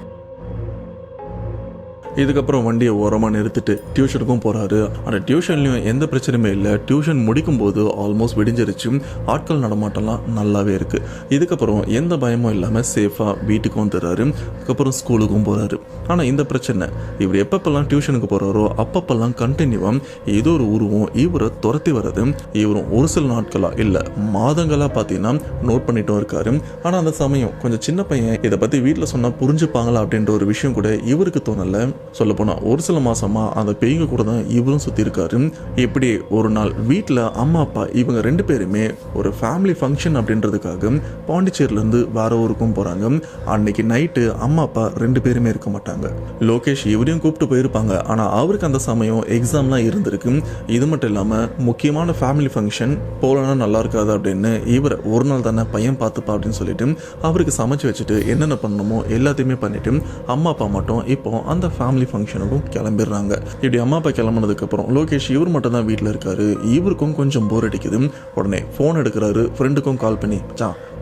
இதுக்கப்புறம் வண்டியை ஓரமாக நிறுத்திட்டு டியூஷனுக்கும் போகிறாரு. ஆனால் டியூஷன்லையும் எந்த பிரச்சனையுமே இல்லை. டியூஷன் முடிக்கும் போது ஆல்மோஸ்ட் விடிஞ்சிருச்சு. ஆட்கள் நடமாட்டம்லாம் நல்லாவே இருக்குது. இதுக்கப்புறம் எந்த பயமும் இல்லாமல் சேஃபாக வீட்டுக்கு வந்துடுறாரு. அதுக்கப்புறம் ஸ்கூலுக்கும் போகிறாரு. ஆனால் இந்த பிரச்சனை, இவர் எப்பப்பெல்லாம் டியூஷனுக்கு போகிறாரோ அப்பப்பெல்லாம் கண்டினியூவாக ஏதோ ஒரு உருவம் இவரை துரத்தி வர்றது இவரும் ஒரு சில நாட்களாக இல்லை மாதங்களாக பார்த்தீங்கன்னா நோட் பண்ணிட்டும் இருக்காரு. ஆனால் அந்த சமயம் கொஞ்சம் சின்ன பையன் இதை பற்றி வீட்டில் சொன்னால் புரிஞ்சுப்பாங்களா அப்படின்ற ஒரு விஷயம் கூட இவருக்கு தோணலை. சொல்லப்போனால் ஒரு சில மாசமா அந்த பேய்ங்க கூட தான் இவரும் சுற்றி இருக்காரு. இப்படி ஒரு நாள் வீட்டில் அம்மா அப்பா இவங்க 2 பேருமே ஒரு ஃபேமிலி ஃபங்க்ஷன் அப்படின்றதுக்காக பாண்டிச்சேரியிலேருந்து வேற ஊருக்கும் போகிறாங்க. அன்னைக்கு நைட்டு அம்மா அப்பா 2 பேருமே இருக்க மாட்டாங்க. லோகேஷ் இவரையும் கூப்பிட்டு போயிருப்பாங்க. ஆனால் அவருக்கு அந்த சமயம் எக்ஸாம்லாம் இருந்திருக்கு. இது மட்டும் இல்லாமல் முக்கியமான ஃபேமிலி ஃபங்க்ஷன் போலனா நல்லா இருக்காது அப்படின்னு இவர் ஒரு நாள் தானே பையன் பார்த்துப்பா அப்படின்னு சொல்லிட்டு அவருக்கு சமைச்சு வச்சுட்டு என்னென்ன பண்ணணுமோ எல்லாத்தையுமே பண்ணிட்டு அம்மா அப்பா மட்டும் இப்போ அந்த ஃபேமிலி ஃபங்க்ஷனுக்கும் கிளம்பிடுறாங்க. இப்படி அம்மா அப்பா கிளம்புனதுக்கப்புறம் லோகேஷ் இவர் மட்டும் தான் வீட்டில் இருக்காரு. இவருக்கும் கொஞ்சம் போர் அடிக்குது. உடனே ஃபோன் எடுக்கிறாரு. ஃப்ரெண்டுக்கும் கால் பண்ணி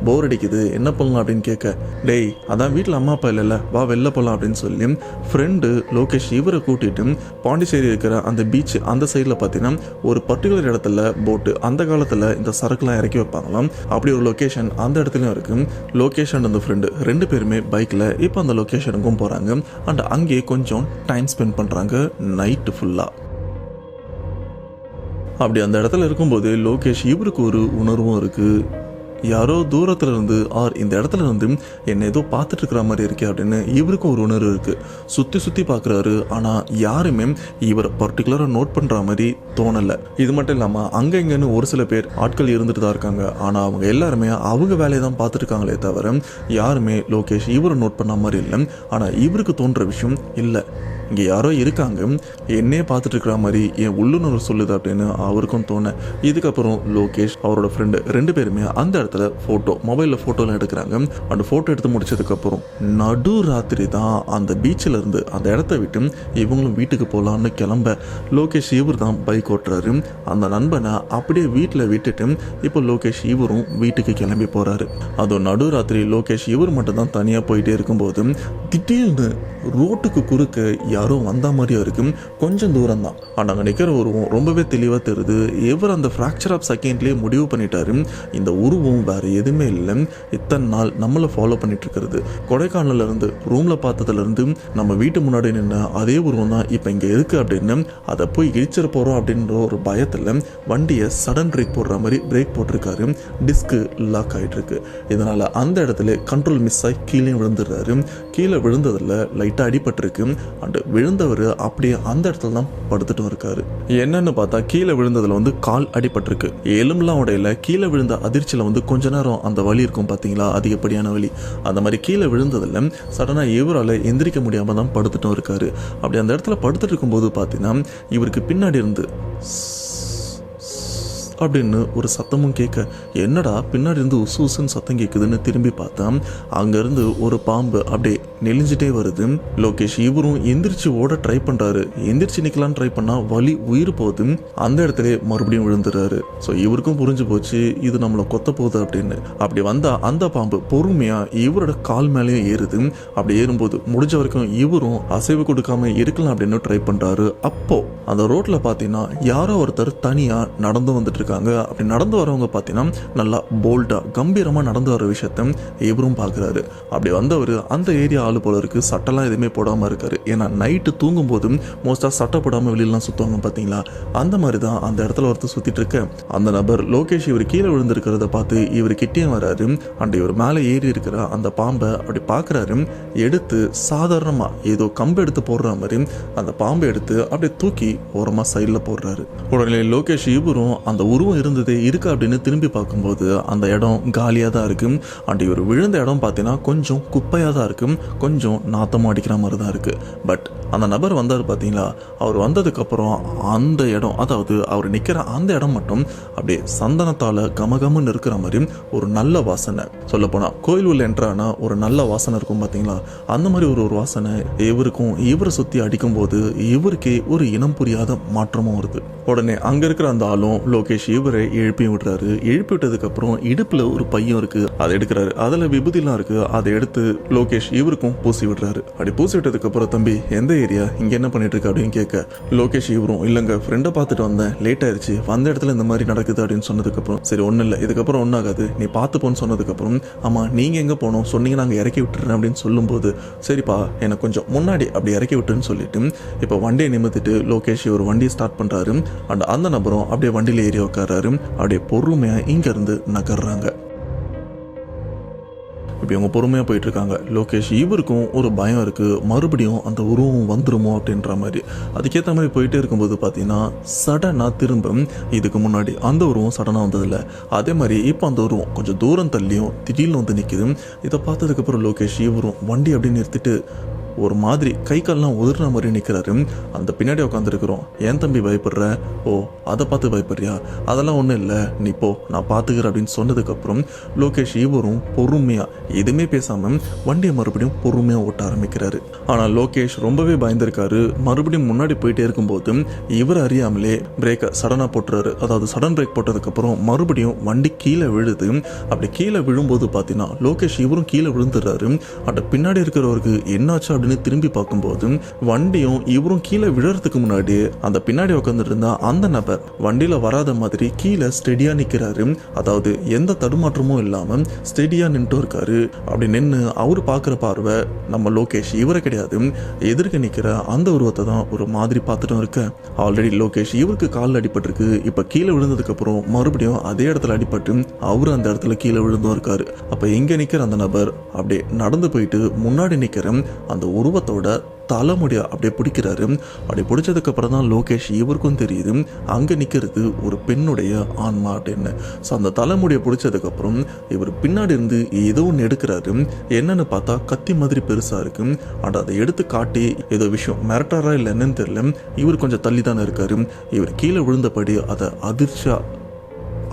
போர் அடிக்குது என்ன பண்ணலாம் அப்படின்னு கேட்க, டேய் அதான் வீட்டில் அம்மா அப்பா இல்லைல்ல, வா வெளில போகலாம் அப்படின்னு சொல்லி ஃப்ரெண்டு லோகேஷ் இவரை கூட்டிட்டு பாண்டிச்சேரி இருக்கிற அந்த பீச் அந்த சைடில் பார்த்தீங்கன்னா ஒரு பர்டிகுலர் இடத்துல போட்டு அந்த காலத்தில் இந்த சரக்குலாம் இறக்கி வைப்பாங்களாம். அப்படி ஒரு லொக்கேஷன் அந்த இடத்துலையும் இருக்கு. லோகேஷ் அண்ட் அந்த ஃப்ரெண்டு 2 பேருமே பைக்கில் இப்போ அந்த லொக்கேஷனுக்கும் போகிறாங்க. அண்ட் அங்கேயே கொஞ்சம் டைம் ஸ்பெண்ட் பண்ணுறாங்க நைட்டு ஃபுல்லாக. அப்படி அந்த இடத்துல இருக்கும்போது லோகேஷ் இவருக்கு ஒரு உணர்வும் இருக்குது. யாரோ தூரத்துல இருந்து இந்த இடத்துல இருந்து என்ன ஏதோ பார்த்துட்டு இருக்கிற மாதிரி இருக்கே அப்படின்னு இவருக்கும் ஒரு உணர்வு இருக்கு. சுத்தி பார்க்குறாரு. ஆனா யாருமே இவரை பர்டிகுலரா நோட் பண்ற மாதிரி தோணல. இது மட்டும் இல்லாம அங்க இங்கன்னு ஒரு சில பேர் ஆட்கள் இருந்துட்டு தான் இருக்காங்க. ஆனா அவங்க எல்லாருமே அவங்க வேலையை தான் பார்த்துட்டு இருக்காங்களே தவிர யாருமே லோகேஷ் இவரை நோட் பண்ண மாதிரி இல்லை. ஆனா இவருக்கு தோன்ற விஷயம் இல்லை, இங்கே யாரோ இருக்காங்க என்னையே பார்த்துட்டு இருக்கிற மாதிரி என் உள்ளுணர்வு சொல்லுது அப்படின்னு அவருக்கும் தோண. இதுக்கப்புறம் லோகேஷ் அவரோட ஃப்ரெண்டு 2 பேருமே அந்த இடத்துல மொபைலில் ஃபோட்டோலாம் எடுக்கிறாங்க. அந்த ஃபோட்டோ எடுத்து முடிச்சதுக்கப்புறம் நடு ராத்திரி தான் அந்த பீச்சில் இருந்து அந்த இடத்த விட்டு இவங்களும் வீட்டுக்கு போகலான்னு கிளம்ப லோகேஷ் இவர் தான் பைக் ஓட்டுறாரு. அந்த நண்பனை அப்படியே வீட்டில் விட்டுட்டு இப்போ லோகேஷ் இவரும் வீட்டுக்கு கிளம்பி போகிறாரு. அதுவும் நடு ராத்திரி லோகேஷ் இவர் மட்டும் தான் தனியாக போயிட்டே இருக்கும்போது திடீர்னு ரோட்டுக்கு குறுக்க யாரோ வந்த மாதிரியும் இருக்கும். கொஞ்சம் தூரம் தான். ஆனால் அங்கே நிற்கிற உருவம் ரொம்பவே தெளிவாக தெரியுது. இவர் அந்த ஃப்ராக்சர் ஆஃப் செகண்ட்லேயே முடிவு பண்ணிட்டாரு, இந்த உருவம் வேறு எதுவுமே இல்லை, இத்தனை நாள் நம்மளை ஃபாலோ பண்ணிட்டு இருக்கிறது. கொடைக்கானல்ல இருந்து ரூமில் பார்த்ததுலேருந்து நம்ம வீட்டு முன்னாடி நின்று அதே உருவம் தான் இப்போ இங்கே இருக்குது அப்படின்னு அதை போய் இடிச்சிட போகிறோம் அப்படின்ற ஒரு பயத்தில் வண்டியை சடன் பிரேக் போடுற மாதிரி பிரேக் போட்டிருக்காரு. டிஸ்க்கு லாக் ஆகிட்டு இருக்கு. இதனால் அந்த இடத்துல கண்ட்ரோல் மிஸ் ஆகி கீழே விழுந்துடுறாரு. கீழே விழுந்ததில் லைட்டாக அடிபட்டிருக்கு. அண்டு விழுந்தவர் அப்படியே அந்த இடத்துல தான் படுத்துட்டும் இருக்காரு. என்னன்னு பார்த்தா கீழே விழுந்ததுல கால் அடிபட்டிருக்கு. எலும்புலாம் உடையில கீழே விழுந்த அதிர்ச்சியில் கொஞ்ச நேரம் அந்த வலி இருக்கும் பார்த்தீங்களா, அதிகப்படியான வலி. அந்த மாதிரி கீழே விழுந்ததில் சடனாக இவரால் எந்திரிக்க முடியாமல் தான் படுத்துட்டும் இருக்காரு. அப்படி அந்த இடத்துல படுத்துட்டு இருக்கும்போது பார்த்தீங்கன்னா இவருக்கு பின்னாடி இருந்து அப்படின்னு ஒரு சத்தமும் கேட்க, என்னடா பின்னாடி இருந்து உசு உசுன்னு சத்தம் கேட்குதுன்னு திரும்பி பார்த்தா அங்கேருந்து ஒரு பாம்பு அப்படியே நெளிஞ்சிட்டே வருது. லோகேஷ் இவரும் எந்திரிச்சு ஓட ட்ரை பண்ணுறாரு. எந்திரிச்சு நிற்கலான்னு ட்ரை பண்ணால் வலி உயிர் போகுது. அந்த இடத்துல மறுபடியும் விழுந்துடுறாரு. ஸோ இவருக்கும் புரிஞ்சு போச்சு இது நம்மளை கொத்த போகுது அப்படின்னு. அப்படி வந்தால் அந்த பாம்பு பொறுமையாக இவரோட கால் மேலேயும் ஏறுது. அப்படி ஏறும்போது முடிஞ்ச வரைக்கும் இவரும் அசைவு கொடுக்காம இருக்கலாம் அப்படின்னு ட்ரை பண்ணுறாரு. அப்போ அந்த ரோட்டில் பார்த்தீங்கன்னா யாரோ ஒருத்தர் தனியாக நடந்து வந்துட்டு இருக்காங்க. அப்படி நடந்து வரவங்க பார்த்தீங்கன்னா நல்லா போல்டாக கம்பீரமாக நடந்து வர விஷயத்த இவரும் பார்க்குறாரு. அப்படி வந்தவர் அந்த ஏரியா ஆளு போல இருக்கு. சட்டெல்லாம் எதுவுமே போடாமல் இருக்காரு. ஏன்னா நைட்டு தூங்கும் போதும் மோஸ்ட்டாக சட்டை போடாமல் வெளியிலாம் சுற்றுவாங்க பார்த்தீங்களா, அந்த மாதிரி தான் அந்த இடத்துல ஒருத்தர் சுற்றிட்டு இருக்க. அந்த நபர் லோகேஷ் இவர் கீழே விழுந்திருக்கிறத பார்த்து இவர் கிட்டே வராரு. அண்ட் இவர் மேலே ஏறி இருக்கிற அந்த பாம்பை அப்படி பார்க்குறாரு. எடுத்து சாதாரணமாக ஏதோ கம்பு எடுத்து போடுற மாதிரி அந்த பாம்பை எடுத்து அப்படியே தூக்கி ஓரமாக சைடில் போடுறாரு. உடனே லோகேஷ் இவரும் அந்த உருவம் இருந்ததே இருக்கா அப்படின்னு திரும்பி பார்க்கும்போது அந்த இடம் காலியாக தான் இருக்கு. அண்ட் இவர் விழுந்த இடம் பார்த்தீங்கன்னா கொஞ்சம் குப்பையாக தான் இருக்கு. கொஞ்சம் நாத்தமாக அடிக்கிற மாதிரி தான் இருக்குது. பட் அந்த நபர் வந்தார் பார்த்தீங்களா, அவர் வந்ததுக்கப்புறம் அந்த இடம், அதாவது அவர் நிற்கிற அந்த இடம் மட்டும் அப்படியே சந்தனத்தால் கமகமன்னு இருக்கிற மாதிரி ஒரு நல்ல வாசனை. சொல்லப்போனால் கோயில் உள்ள என்ட்ரானா ஒரு நல்ல வாசனை இருக்கும் பார்த்தீங்களா, அந்த மாதிரி ஒரு வாசனை இவருக்கும் இவரை சுற்றி அடிக்கும்போது இவருக்கே ஒரு இனம் புரியாத மாற்றமும் வருது. உடனே அங்கே இருக்கிற அந்த ஆளும் லோகேஷ் இவரை எழுப்பி விடுறாரு. எழுப்பி விட்டதுக்கப்புறம் இடுப்பில் ஒரு பையன் இருக்குது, அதை எடுக்கிறாரு. அதில் விபூதிலாம் இருக்குது, அதை எடுத்து லோகேஷ் இவருக்கும் பூசி விடுறாரு. அப்படி பூசி விட்டதுக்கப்புறம் தம்பி எந்த ஏரியா, இங்கே என்ன பண்ணிட்டு இருக்கு அப்படின்னு கேட்க லோகேஷ் இவரும் இல்லைங்க ஃப்ரெண்டை பார்த்துட்டு வந்தேன், லேட் ஆயிடுச்சு, வந்த இடத்துல இந்த மாதிரி நடக்குது அப்படின்னு சொன்னதுக்கப்புறம் சரி ஒன்றும் இல்லை, இதுக்கப்புறம் ஒன்றாகாது, நீ பார்த்துப்போன்னு சொன்னதுக்கப்புறம் ஆமாம் நீங்கள் எங்கே போனோம் சொன்னீங்க, நாங்கள் இறக்கி விட்டுறேன் அப்படின்னு சொல்லும்போது சரிப்பா எனக்கு கொஞ்சம் முன்னாடி அப்படி இறக்கி விட்டுன்னு சொல்லிட்டு இப்போ வண்டியை நிமித்திட்டு லோகேஷ் ஒரு வண்டியை ஸ்டார்ட் பண்ணுறாரு. அண்ட் அந்த நபரும் அப்படியே வண்டியில் ஏறி உட்காராரு. அப்படியே பொறுமையாக இங்கேருந்து நகர்றாங்க. இப்படி அவங்க பொறுமையாக போயிட்டு இருக்காங்க. லோகேஷ் இவருக்கும் ஒரு பயம் இருக்குது, மறுபடியும் அந்த உருவம் வந்துருமோ அப்படின்ற மாதிரி. அதுக்கேற்ற மாதிரி போயிட்டே இருக்கும்போது பார்த்தீங்கன்னா சடனாக திரும்ப இதுக்கு முன்னாடி அந்த உருவம் சடனாக வந்ததில்லை, அதே மாதிரி இப்போ அந்த உருவம் கொஞ்சம் தூரம் தள்ளியும் திடீர்னு வந்து நிற்குது. இதை பார்த்ததுக்கப்புறம் லோகேஷ் இவரும் வண்டி அப்படின்னு நிறுத்திட்டு ஒரு மாதிரி கை கால்லாம் உதிர்ற மாதிரி நிற்கிறாரு. அந்த பின்னாடி உட்காந்துருக்குறோம், ஏன் தம்பி பயப்படுற, ஓ அதை பார்த்து பயப்படுறியா, அதெல்லாம் ஒன்றும் இல்லை நீ போ நான் பார்த்துக்கிறேன் அப்படின்னு சொன்னதுக்கப்புறம் லோகேஷ் இவரும் பொறுமையாக எதுவுமே பேசாமல் வண்டியை மறுபடியும் பொறுமையாக ஓட்ட ஆரம்பிக்கிறாரு. ஆனால் லோகேஷ் ரொம்பவே பயந்துருக்காரு. மறுபடியும் முன்னாடி போயிட்டே இருக்கும்போது இவர் அறியாமலே பிரேக்கை சடனாக போட்டுறாரு. அதாவது சடன் பிரேக் போட்டதுக்கப்புறம் மறுபடியும் வண்டி கீழே விழுது. அப்படி கீழே விழும்போது பார்த்தீங்கன்னா லோகேஷ் இவரும் கீழே விழுந்துடுறாரு. அந்த பின்னாடி இருக்கிறவருக்கு என்னாச்சு அப்படின்னு திரும்பி பார்க்கும்போது வண்டியும் இவரும் கீழே விழறதுக்கு முன்னாடி அந்த பின்னாடி உட்காந்துட்டு இருந்தா அந்த நபர் வண்டியில வராத மாதிரி கீழே ஸ்டெடியா நிக்கிறாரு. அதாவது எந்த தடுமாற்றமும் இல்லாம ஸ்டெடியா நின்று இருக்காரு. அப்படி நின்று அவரு பார்க்குற பார்வை நம்ம லோகேஷ் இவரை கிடையாது, எதிர்க்க நிற்கிற அந்த உருவத்தை தான் ஒரு மாதிரி பார்த்துட்டும் இருக்க. ஆல்ரெடி லோகேஷ் இவருக்கு காலில் அடிபட்டிருக்கு. இப்போ கீழே விழுந்ததுக்கு அப்புறம் மறுபடியும் அதே இடத்துல அடிபட்டு அவரு அந்த இடத்துல கீழே விழுந்தும் இருக்காரு. அப்போ இங்கே நிற்கிற அந்த நபர் அப்படியே நடந்து போயிட்டு முன்னாடி நிற்கிற அந்த உருவத்தோட தலைமுடியா அப்படியே பிடிக்கிறாரு. அப்படி பிடிச்சதுக்கு அப்புறம் தான் லோகேஷ் இவருக்கும் தெரியுது அங்கே நிற்கிறது ஒரு பெண்ணுடைய ஆன்மா அப்படின்னு. ஸோ அந்த தலைமுடியை பிடிச்சதுக்கு அப்புறம் இவர் பின்னாடி இருந்து ஏதோ ஒன்று எடுக்கிறாரு. என்னன்னு பார்த்தா கத்தி மாதிரி பெருசாக இருக்கு. ஆனால் அதை எடுத்து காட்டி ஏதோ விஷயம் மிரட்டாரா இல்லை என்னன்னு தெரியல. இவர் கொஞ்சம் தள்ளி தானே இருக்காரு. இவர் கீழே விழுந்தபடி அதை அதிர்ச்சியா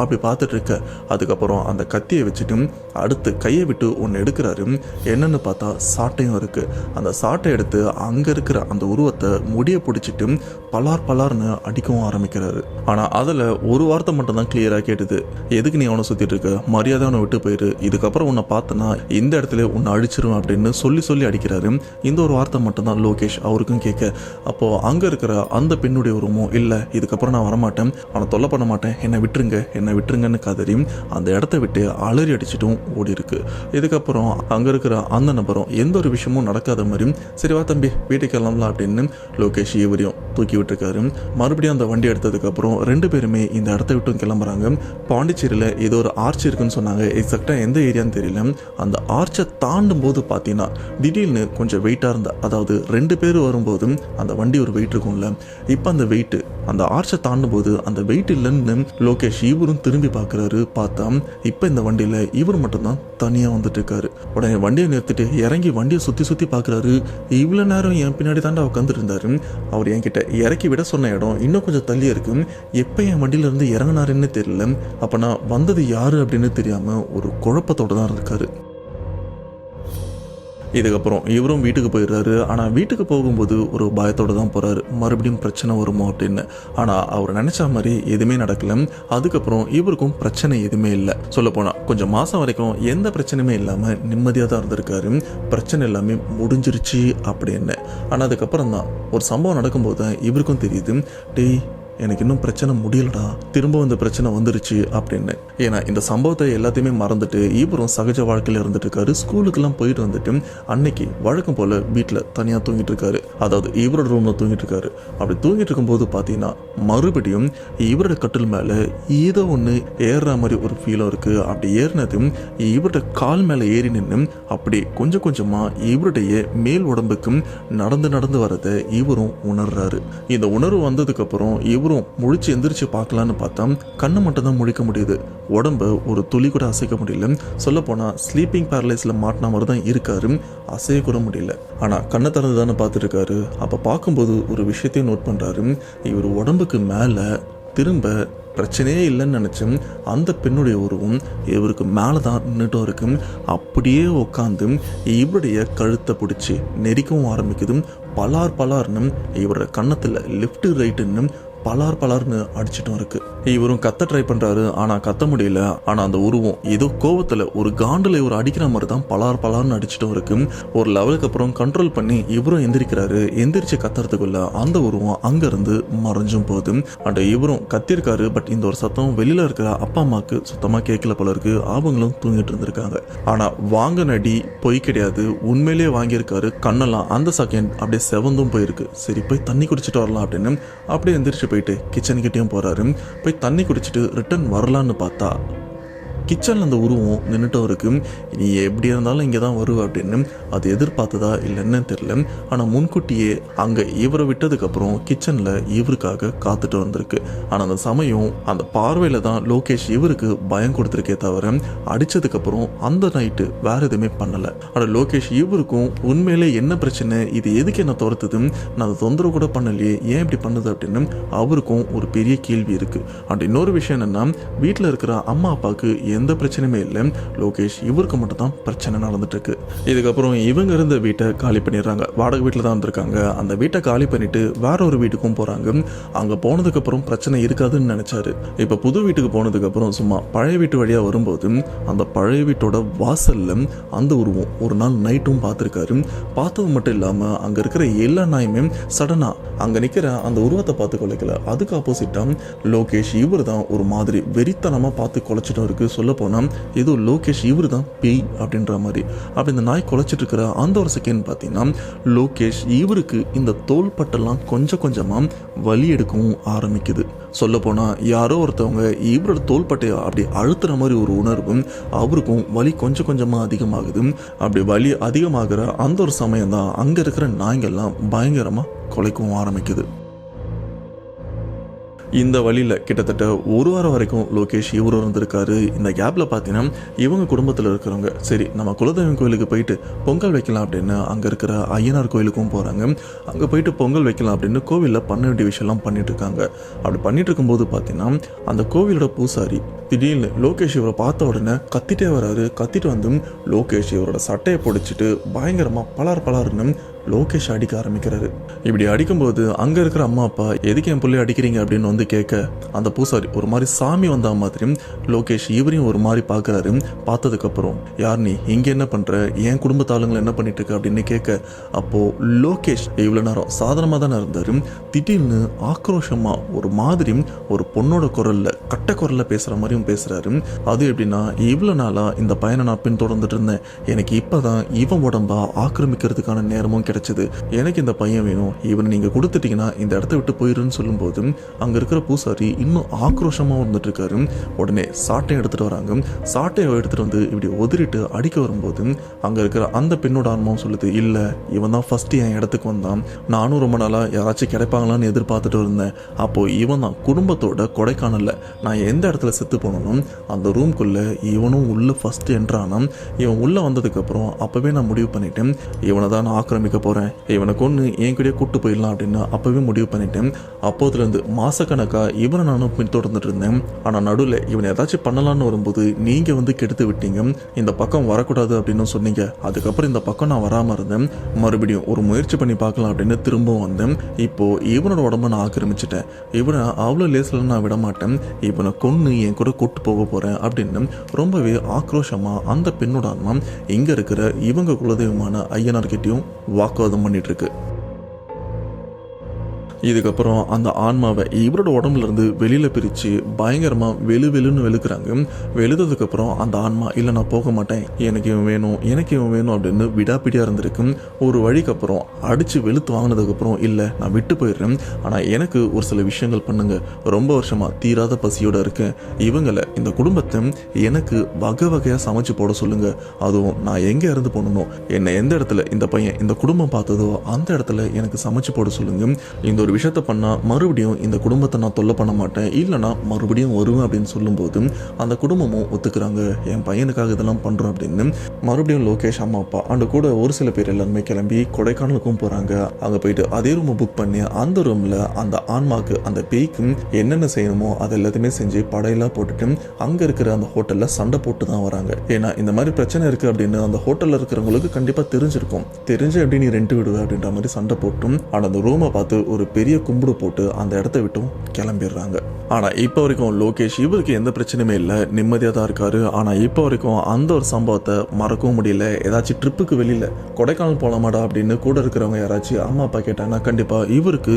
அப்படி பார்த்துட்டு இருக்க. அதுக்கப்புறம் அந்த கத்தியை வச்சுட்டு அடுத்து கையை விட்டு ஒன்று எடுக்கிறாரு. என்னன்னு பார்த்தா சாட்டையும் இருக்கு. அந்த சாட்டை எடுத்து அங்கே இருக்கிற அந்த உருவத்தை முடிய பிடிச்சிட்டு பலார் பலார்னு அடிக்கவும் ஆரம்பிக்கிறாரு. ஆனால் அதில் ஒரு வார்த்தை மட்டும் தான் கிளியராக கேட்டுது, எதுக்கு நீ அவனை சுற்றிட்டு இருக்க, மரியாதை அவனை விட்டு போயிரு, இதுக்கப்புறம் உன்னை பார்த்தனா இந்த இடத்துல உன்னை அடிச்சிருவேன் அப்படின்னு சொல்லி அடிக்கிறாரு. இந்த ஒரு வார்த்தை மட்டும் தான் லோகேஷ் அவருக்கும் கேட்க. அப்போது அங்கே இருக்கிற அந்த பெண்ணுடைய உருவமும் இல்லை இதுக்கப்புறம் நான் வரமாட்டேன், அவனை தொல்லை பண்ண மாட்டேன், என்னை விட்டுருங்கன்னு கதறி அந்த இடத்த விட்டு அலறி அடிச்சிட்டும் ஓடி இருக்கு. இதுக்கப்புறம் அங்க இருக்கிற அந்த நபரும் எந்த ஒரு விஷயமும் நடக்காத மாதிரி சரி வா தம்பி வீட்டுக்கு கிளம்பலாம் அப்படின்னு லோகேஷ் இவரையும் தூக்கி விட்டுருக்காரு. மறுபடியும் அந்த வண்டி எடுத்ததுக்கு அப்புறம் ரெண்டு பேருமே இந்த இடத்த விட்டும் கிளம்புறாங்க. பாண்டிச்சேரியில் ஏதோ ஒரு ஆர்ச் இருக்குன்னு சொன்னாங்க, எக்ஸாக்டா எந்த ஏரியான்னு தெரியல. அந்த ஆர்ச்சை தாண்டும் போது பார்த்தீங்கன்னா திடீர்னு கொஞ்சம் வெயிட்டா இருந்தா, அதாவது ரெண்டு பேர் வரும்போது அந்த வண்டி ஒரு வெயிட் இருக்கும்ல, இப்போ அந்த வெயிட் அந்த ஆர்ச்சை தாண்டும் போது அந்த வெயிட் இல்லைன்னு லோகேஷ் இவரும் திரும்பி பார்க்குறாரு. பார்த்தா இப்போ இந்த வண்டியில் இவர் மட்டும்தான் தனியாக வந்துட்டு இருக்காரு. உடனே வண்டியை நிறுத்திட்டு இறங்கி வண்டியை சுற்றி பார்க்குறாரு. இவ்வளோ நேரம் என் பின்னாடி தாண்டா உட்காந்துட்டு இருந்தாரு. அவர் என்கிட்ட இறக்கி விட சொன்ன இடம் இன்னும் கொஞ்சம் தள்ளி இருக்கு, எப்போ என் வண்டியிலேருந்து இறங்கினாருன்னு தெரியல, அப்போ நான் வந்தது யாரு அப்படின்னு தெரியாமல் ஒரு குழப்பத்தோடு தான் இருக்காரு. இதுக்கப்புறம் இவரும் வீட்டுக்கு போயிடுறாரு. ஆனால் வீட்டுக்கு போகும்போது ஒரு பயத்தோடு தான் போகிறாரு, மறுபடியும் பிரச்சனை வருமோ அப்படின்னு. ஆனால் அவர் நினச்ச மாதிரி எதுவுமே நடக்கல. அதுக்கப்புறம் இவருக்கும் பிரச்சனை எதுவுமே இல்லை. சொல்லப்போனால் கொஞ்சம் மாதம் வரைக்கும் எந்த பிரச்சனையுமே இல்லாமல் நிம்மதியாக தான் இருந்திருக்காரு. பிரச்சனை எல்லாமே முடிஞ்சிருச்சு அப்படின்னு. ஆனால் அதுக்கப்புறம் தான் ஒரு சம்பவம் நடக்கும்போது தான் இவருக்கும் தெரியுது, டேய் எனக்கு இன்னும் பிரச்சனை முடியலடா, திரும்ப இந்த பிரச்சனை வந்துருச்சு அப்படின்னு. ஏன்னா இந்த சம்பவத்தை எல்லாத்தையுமே மறந்துட்டு இவரும் சகஜ வாழ்க்கையில் இருந்துட்டு இருக்காரு. ஸ்கூலுக்கெல்லாம் போயிட்டு வந்துட்டு அன்னைக்கு வழக்கம் போல வீட்டில் தனியாக தூங்கிட்டு இருக்காரு. அதாவது இவரோட ரூமில் தூங்கிட்டு இருக்காரு. அப்படி தூங்கிட்டு இருக்கும்போது பார்த்தீங்கன்னா மறுபடியும் இவரோட கட்டில் மேலே ஏதோ ஒன்று ஏறுற மாதிரி ஒரு ஃபீலும் இருக்குது. அப்படி ஏறினதும் இவரோட கால் மேலே ஏறி நின்று அப்படி கொஞ்சம் கொஞ்சமாக இவருடைய மேல் உடம்புக்கும் நடந்து வரதை இவரும் உணர்றாரு. இந்த உணர்வு வந்ததுக்கப்புறம் இவரும் முழிச்சு எந்திரிச்சு பார்க்கலான்னு பார்த்தா கண்ணை மட்டும் தான் முழிக்க முடியுது, உடம்பு ஒரு துளி கூட அசைக்க முடியல. சொல்ல போனா ஸ்லீப்பிங் பேரலைஸ்ல மாட்டின மாதிரி தான் இருக்காரு, அசைய கூட முடியல. ஆனா கண்ணை திறந்து தானே பார்த்துட்டு இருக்காரு. அப்ப பார்க்கும்போது ஒரு விஷயத்தையும் நோட் பண்றாரு, இவர் உடம்புக்கு மேல திரும்ப பிரச்சனையே இல்லைன்னு நினைச்சும் அந்த பெண்ணுடைய உருவம் இவருக்கு மேலதான் நின்றுட்டும் இருக்கு. அப்படியே உட்காந்து இவருடைய கழுத்தை பிடிச்சி நெரிக்கவும் ஆரம்பிக்குது. பலார் பலார்னு இவரோட கன்னத்துல லெஃப்ட் ரைட்டுன்னு பலார்னு அடிச்சிட்டும் இருக்கு. இவரும் கத்த ட்ரை பண்றாரு, ஆனா கத்த முடியல. ஆனா அந்த உருவம் ஏதோ கோவத்துல ஒரு காண்டுல இவர் அடிக்கிற மாதிரி தான் பலார்னு அடிச்சிட்டும் இருக்கு. ஒரு லெவலுக்கு அப்புறம் கண்ட்ரோல் பண்ணி இவரும் எந்திரிக்கிறாரு. எந்திரிச்சு கத்துறதுக்குள்ள அந்த உருவம் அங்க இருந்து மறைஞ்சும் போகுது. அண்ட் இவரும் கத்திருக்காரு. பட் இந்த ஒரு சத்தம் வெளியில இருக்கிற அப்பா அம்மாக்கு சுத்தமா கேட்கல போல இருக்கு. அவங்களும் தூங்கிட்டு இருந்திருக்காங்க. ஆனா வாங்க நடி பொய் கிடையாது, உண்மையிலேயே வாங்கியிருக்காரு. கண்ணெல்லாம் அந்த செகண்ட் அப்படியே செவந்தும் போயிருக்கு. சரி போய் தண்ணி குடிச்சிட்டு வரலாம் அப்படின்னு அப்படியே எந்திரிச்சு போயிட்டு கிச்சன் கிட்டேயும் போறாரு. போய் தண்ணி குடிச்சிட்டு ரிட்டர்ன் வரலான்னு பார்த்தா கிச்சனில் அந்த உருவம் நின்றுட்டும் இருக்கு. நீ எப்படி இருந்தாலும் இங்கே தான் வருவ அப்படின்னு அது எதிர்பார்த்ததா இல்லைன்னு தெரியல. ஆனால் முன்கூட்டியே அங்கே இவரை விட்டதுக்கப்புறம் கிச்சனில் இவருக்காக காத்துட்டு வந்திருக்கு. ஆனால் அந்த சமயம் அந்த பார்வையில் தான் லோகேஷ் இவருக்கு பயம் கொடுத்துருக்கே தவிர அடித்ததுக்கப்புறம் அந்த நைட்டு வேற எதுவுமே பண்ணலை. ஆனால் லோகேஷ் இவருக்கும் உண்மையிலே என்ன பிரச்சனை, இது எதுக்கு என்ன துரத்துது, நான் அதை தொந்தரவு கூட பண்ணலையே, ஏன் இப்படி பண்ணுது அப்படின்னு அவருக்கும் ஒரு பெரிய கேள்வி இருக்கு. அண்ட் இன்னொரு விஷயம் என்னன்னா, வீட்டில் இருக்கிற அம்மா அப்பாவுக்கு எந்த பிரச்சனையுமே இல்லை. லோகேஷ் இவருக்கு மட்டும் தான் பிரச்சனை நடந்துட்டு இருக்கு. இதுக்கப்புறம் இவங்க இருந்த வீட்டை காலி பண்ணிடுறாங்க. வாடகை வீட்டில் தான் இருந்திருக்காங்க. அந்த வீட்டை காலி பண்ணிட்டு வேற ஒரு வீட்டுக்கும் போறாங்க. அங்க போனதுக்கு அப்புறம் பிரச்சனை இருக்காதுன்னு நினைச்சாரு. இப்ப புது வீட்டுக்கு போனதுக்கு அப்புறம் சும்மா பழைய வீட்டு வழியா வரும்போது அந்த பழைய வீட்டோட வாசல்ல அந்த உருவம் ஒரு நாள் நைட்டும் பார்த்திருக்காரு. பார்த்தது மட்டும் இல்லாம அங்க இருக்கிற எல்லா நாயுமே சடனா அங்க நிக்கிற அந்த உருவத்தை பார்த்து கொலைக்கல. அதுக்கு ஆப்போசிட்டா லோகேஷ் இவர் தான் ஒரு மாதிரி வெறித்தனமா பார்த்து கொலைச்சிட்டும் இருக்கு. சொல்ல போனா ஏதோ லோகேஷ் இவர் தான் பேய் அப்படின்ற மாதிரி. அப்படி இந்த நாய் கொலைச்சிட்டு இருக்கிற அந்த ஒரு செகண்ட் பார்த்தீங்கன்னா லோகேஷ் இவருக்கு இந்த தோள்பட்டெல்லாம் கொஞ்சம் கொஞ்சமா வலி எடுக்கவும் ஆரம்பிக்குது. சொல்ல போனா யாரோ ஒருத்தவங்க இவரோட தோள்பட்டையை அப்படி அழுத்துற மாதிரி ஒரு உணர்வு. அவருக்கும் வலி கொஞ்சம் கொஞ்சமா அதிகமாகுது. அப்படி வலி அதிகமாகிற அந்த ஒரு சமயம் தான் அங்க இருக்கிற நாய்கள்லாம் பயங்கரமா கொலைக்கவும் ஆரம்பிக்குது. இந்த வழியில் கிட்டத்தட்ட ஒரு வாரம் வரைக்கும் லோகேஷ் இவரும் இருந்திருக்காரு. இந்த கேப்பில் பார்த்தீங்கன்னா இவங்க குடும்பத்தில் இருக்கிறவங்க சரி நம்ம குலதெய்வம் கோயிலுக்கு போயிட்டு பொங்கல் வைக்கலாம் அப்படின்னு அங்கே இருக்கிற ஐயனார் கோயிலுக்கும் போகிறாங்க. அங்கே போயிட்டு பொங்கல் வைக்கலாம் அப்படின்னு கோவிலில் பண்ண வேண்டிய விஷயம்லாம் பண்ணிட்டு இருக்காங்க. அப்படி பண்ணிட்டு இருக்கும்போது பார்த்தீங்கன்னா அந்த கோவிலோட பூசாரி திடீர்னு லோகேஷ் இவரை பார்த்த உடனே கத்திட்டே வராரு. கத்திட்டு வந்து லோகேஷ் இவரோட சட்டையை பிடிச்சிட்டு பயங்கரமாக பலார்னு லோகேஷ் அடிக்க ஆரம்பிக்கிறாரு. இப்படி அடிக்கும்போது அங்க இருக்கிற அம்மா அப்பா எதுக்கு என் பிள்ளை அடிக்கிறீங்க அப்படின்னு வந்து கேட்க அந்த பூசாரி ஒரு மாதிரி சாமி வந்த மாதிரி லோகேஷ் இவரையும் ஒரு மாதிரி பாக்குறாரு. பார்த்ததுக்கு அப்புறம் யார் நீ இங்க என்ன பண்ற, என் குடும்பத்தாளுங்களை என்ன பண்ணிட்டு இருக்க அப்படின்னு கேட்க அப்போ லோகேஷ் இவ்வளவு நேரம் சாதாரணமா தானே இருந்தாரு. திடீர்னு ஆக்ரோஷமா ஒரு மாதிரி ஒரு பொண்ணோட குரல்ல கட்ட குரல்ல பேசுற மாதிரியும் பேசுறாரு. அது எப்படின்னா இவ்வளவு நாளா இந்த பையனை நான் பின்தொடர்ந்துட்டு இருந்தேன். எனக்கு இப்பதான் இவன் உடம்பா ஆக்கிரமிக்கிறதுக்கான நேரமும் கிடைச்சது. எனக்கு இந்த பையன் வேணும், இவனை நீங்க கொடுத்துட்டீங்கன்னா இந்த இடத்த விட்டு போயிருன்னு சொல்லும்போது அங்க இருக்கிற பூசாரி இன்னும் ஆக்ரோஷமா வந்துட்டு இருக்காரு. உடனே சாட்டையை எடுத்துட்டு வராங்க. சாட்டையை எடுத்துட்டு வந்து இப்படி உதறிட்டு அடிக்க வரும்போது அங்க இருக்கிற அந்த பெண்ணோட ஆன்மாவும் சொல்லுது, இல்ல இவன் தான் ஃபர்ஸ்ட் என் இடத்துக்கு வந்தான். நானும் ரொம்ப நாளா யாராச்சும் கிடைப்பாங்களான்னு எதிர்பார்த்துட்டு இருந்தேன். அப்போ இவன் தான் குடும்பத்தோட கொடைக்கானல்ல நான் எந்த இடத்துல செத்து போனோம் அந்த ரூம்குள்ள இவனும் உள்ள ஃபர்ஸ்ட் என்ட்ரானான். இவன் உள்ள வந்ததுக்கு அப்புறம் அப்பவே நான் முடிவு பண்ணிட்டேன், இவனை தான் நான் ஆக்கிரமிக்க போறேன், இவனை கொண்டு என் கூடயே கூட்டு போயிடலாம் அப்படின்னு அப்பவே முடிவு பண்ணிட்டேன். அப்போதுல இருந்து மாசக்கணக்கா இவனை நானும் பின்தொடர்ந்துட்டு இருந்தேன். ஆனா நடுவில் இவனை ஏதாச்சும் பண்ணலான்னு வரும்போது நீங்க வந்து கெடுத்து விட்டீங்க, இந்த பக்கம் வரக்கூடாது அப்படின்னு சொன்னீங்க. அதுக்கப்புறம் இந்த பக்கம் நான் வராம இருந்தேன். மறுபடியும் ஒரு முயற்சி பண்ணி பார்க்கலாம் அப்படின்னு திரும்பவும் வந்தேன். இப்போ இவனோட உடம்ப நான் ஆக்கிரமிச்சிட்டேன். இவனை அவ்வளோ லேசில் நான் விட மாட்டேன். இவனை கொன்னு என் கூட கூட்டு போக போறேன் அப்படின்னு ரொம்பவே ஆக்ரோஷமா அந்த பெண்ணோட ஆன்மா இங்க இருக்கிற இவங்க குலதெய்வமான ஐயனார்கிட்டையும் வாக்குவாதம் பண்ணிட்டு இருக்கு. இதுக்கப்புறம் அந்த ஆன்மாவை இவரோட உடம்புல இருந்து வெளியில பிரிச்சு பயங்கரமா வெளுன்னு வெளுக்குறாங்க. வெளுத்ததுக்கு அப்புறம் அந்த ஆன்மா இல்ல நான் போக மாட்டேன், எனக்கு இவன் வேணும் அப்படின்னு விடாப்பிடியா இருந்திருக்கு. ஒரு வழிக்கு அப்புறம் அடிச்சு வெளுத்து வாங்கினதுக்கு அப்புறம் இல்ல நான் விட்டு போயிடுறேன், ஆனா எனக்கு ஒரு சில விஷயங்கள் பண்ணுங்க, ரொம்ப வருஷமா தீராத பசியோட இருக்கேன், இவங்களை இந்த குடும்பத்தை எனக்கு வகை வகையா சமைச்சு போட சொல்லுங்க, அதுவும் நான் எங்க இருந்து போனனோ என்னை எந்த இடத்துல இந்த பையன் இந்த குடும்பம் பார்த்ததோ அந்த இடத்துல எனக்கு சமைச்சு போட சொல்லுங்க. இந்த ஒரு விஷயத்த பண்ணா மறுபடியும் இந்த குடும்பத்தை நான் தொல்லை பண்ண மாட்டேன், இல்லைனா மறுபடியும் வருவேன் அப்படின்னு சொல்லும்போது அந்த குடும்பமும் ஒத்துக்கிறாங்க. என் பையனுக்காக இதெல்லாம் பண்றோம் அப்படின்னு மறுபடியும் லோகேஷ் அம்மா அப்பா அண்ட் கூட ஒரு சில பேர் எல்லாருமே கிளம்பி கொடைக்கானலுக்கும் போறாங்க. அங்க போயிட்டு அதே ரூம் புக் பண்ணி அந்த ரூம்ல அந்த ஆன்மாக்கு அந்த பேய்க்கும் என்னென்ன செய்யணுமோ அது எல்லாத்தையுமே செஞ்சு படையெல்லாம் போட்டுட்டு அங்க இருக்கிற அந்த ஹோட்டல்ல சண்டை போட்டு தான் வராங்க. ஏன்னா இந்த மாதிரி பிரச்சனை இருக்கு அப்படின்னு அந்த ஹோட்டல்ல இருக்கிறவங்களுக்கு கண்டிப்பா தெரிஞ்சிருக்கும். தெரிஞ்சு எப்படி நீ ரெண்ட் விடுவ அப்படின்ற மாதிரி சண்டை போட்டும் ஆனா அந்த ரூமை பார்த்து ஒரு பெரிய கும்பிடு போட்டு அந்த இடத்த விட்டும் கிளம்பிடுறாங்க. ஆனா இப்ப வரைக்கும் லோகேஷ் இவருக்கு எந்த பிரச்சனையுமே இல்லை, நிம்மதியா தான் இருக்காரு. ஆனா இப்ப வரைக்கும் அந்த ஒரு சம்பவத்தை மறக்கவும் முடியல. ஏதாச்சும் ட்ரிப்புக்கு வெளியில கொடைக்கானல் போலாமாடா அப்படின்னு கூட இருக்கிறவங்க யாராச்சும் அம்மா அப்பா கேட்டாங்கன்னா கண்டிப்பா இவருக்கு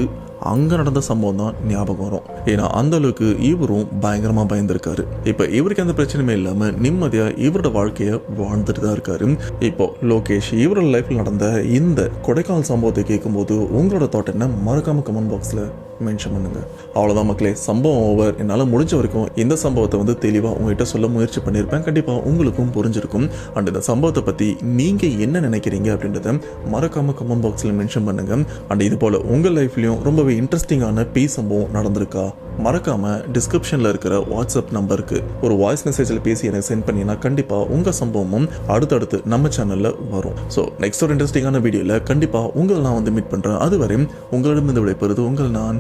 அங்க நடந்த சம்பவம் தான் ஞாபகம் வரும். ஏன்னா அந்த அளவுக்கு இவரும் பயங்கரமா பயந்துருக்காரு. இப்ப இவருக்கு எந்த பிரச்சனையுமே இல்லாம நிம்மதியா இவரோட வாழ்க்கைய வாழ்ந்துட்டு தான் இருக்காரு. இப்போ லோகேஷ் இவரோட லைஃப்ல நடந்த இந்த கொடைக்கானல் சம்பவத்தை கேட்கும்போது உங்களோட தாட் என்ன மறக்காம கமெண்ட் பாக்ஸ்ல மென்ஷன் பண்ணுங்க. அவ்வளவுதான் மக்களே, சம்பவம் ஓவர். என்னால் முடிஞ்ச வரைக்கும் இந்த சம்பவத்தை தெளிவா உங்ககிட்ட சொல்ல முயற்சி பண்ணியிருப்பேன். கண்டிப்பா உங்களுக்கும் புரிஞ்சிருக்கும். அண்ட் இந்த சம்பவத்தை பத்தி நீங்க என்ன நினைக்கிறீங்க அப்படின்றத மறக்காம கமெண்ட் பாக்ஸ்ல மென்ஷன் பண்ணுங்க. அண்ட் இது போல உங்க லைஃப்லயும் ரொம்பவே இன்ட்ரெஸ்டிங்கான பேய் சம்பவம் நடந்திருக்கா மறக்காம டிஸ்கிரிப்ஷன்ல இருக்கிற வாட்ஸ்அப் நம்பருக்கு ஒரு வாய்ஸ் மெசேஜில் பேசி எனக்கு சென்ட் பண்ணினா கண்டிப்பா உங்க சம்பவமும் அடுத்தடுத்து நம்ம சேனல்ல வரும். ஸோ நெக்ஸ்ட் ஒரு இன்ட்ரெஸ்டிங்கான வீடியோல கண்டிப்பா உங்களை நான் மீட் பண்றேன். அதுவரை உங்களிடம் விடைபெறுவது உங்கள் நான்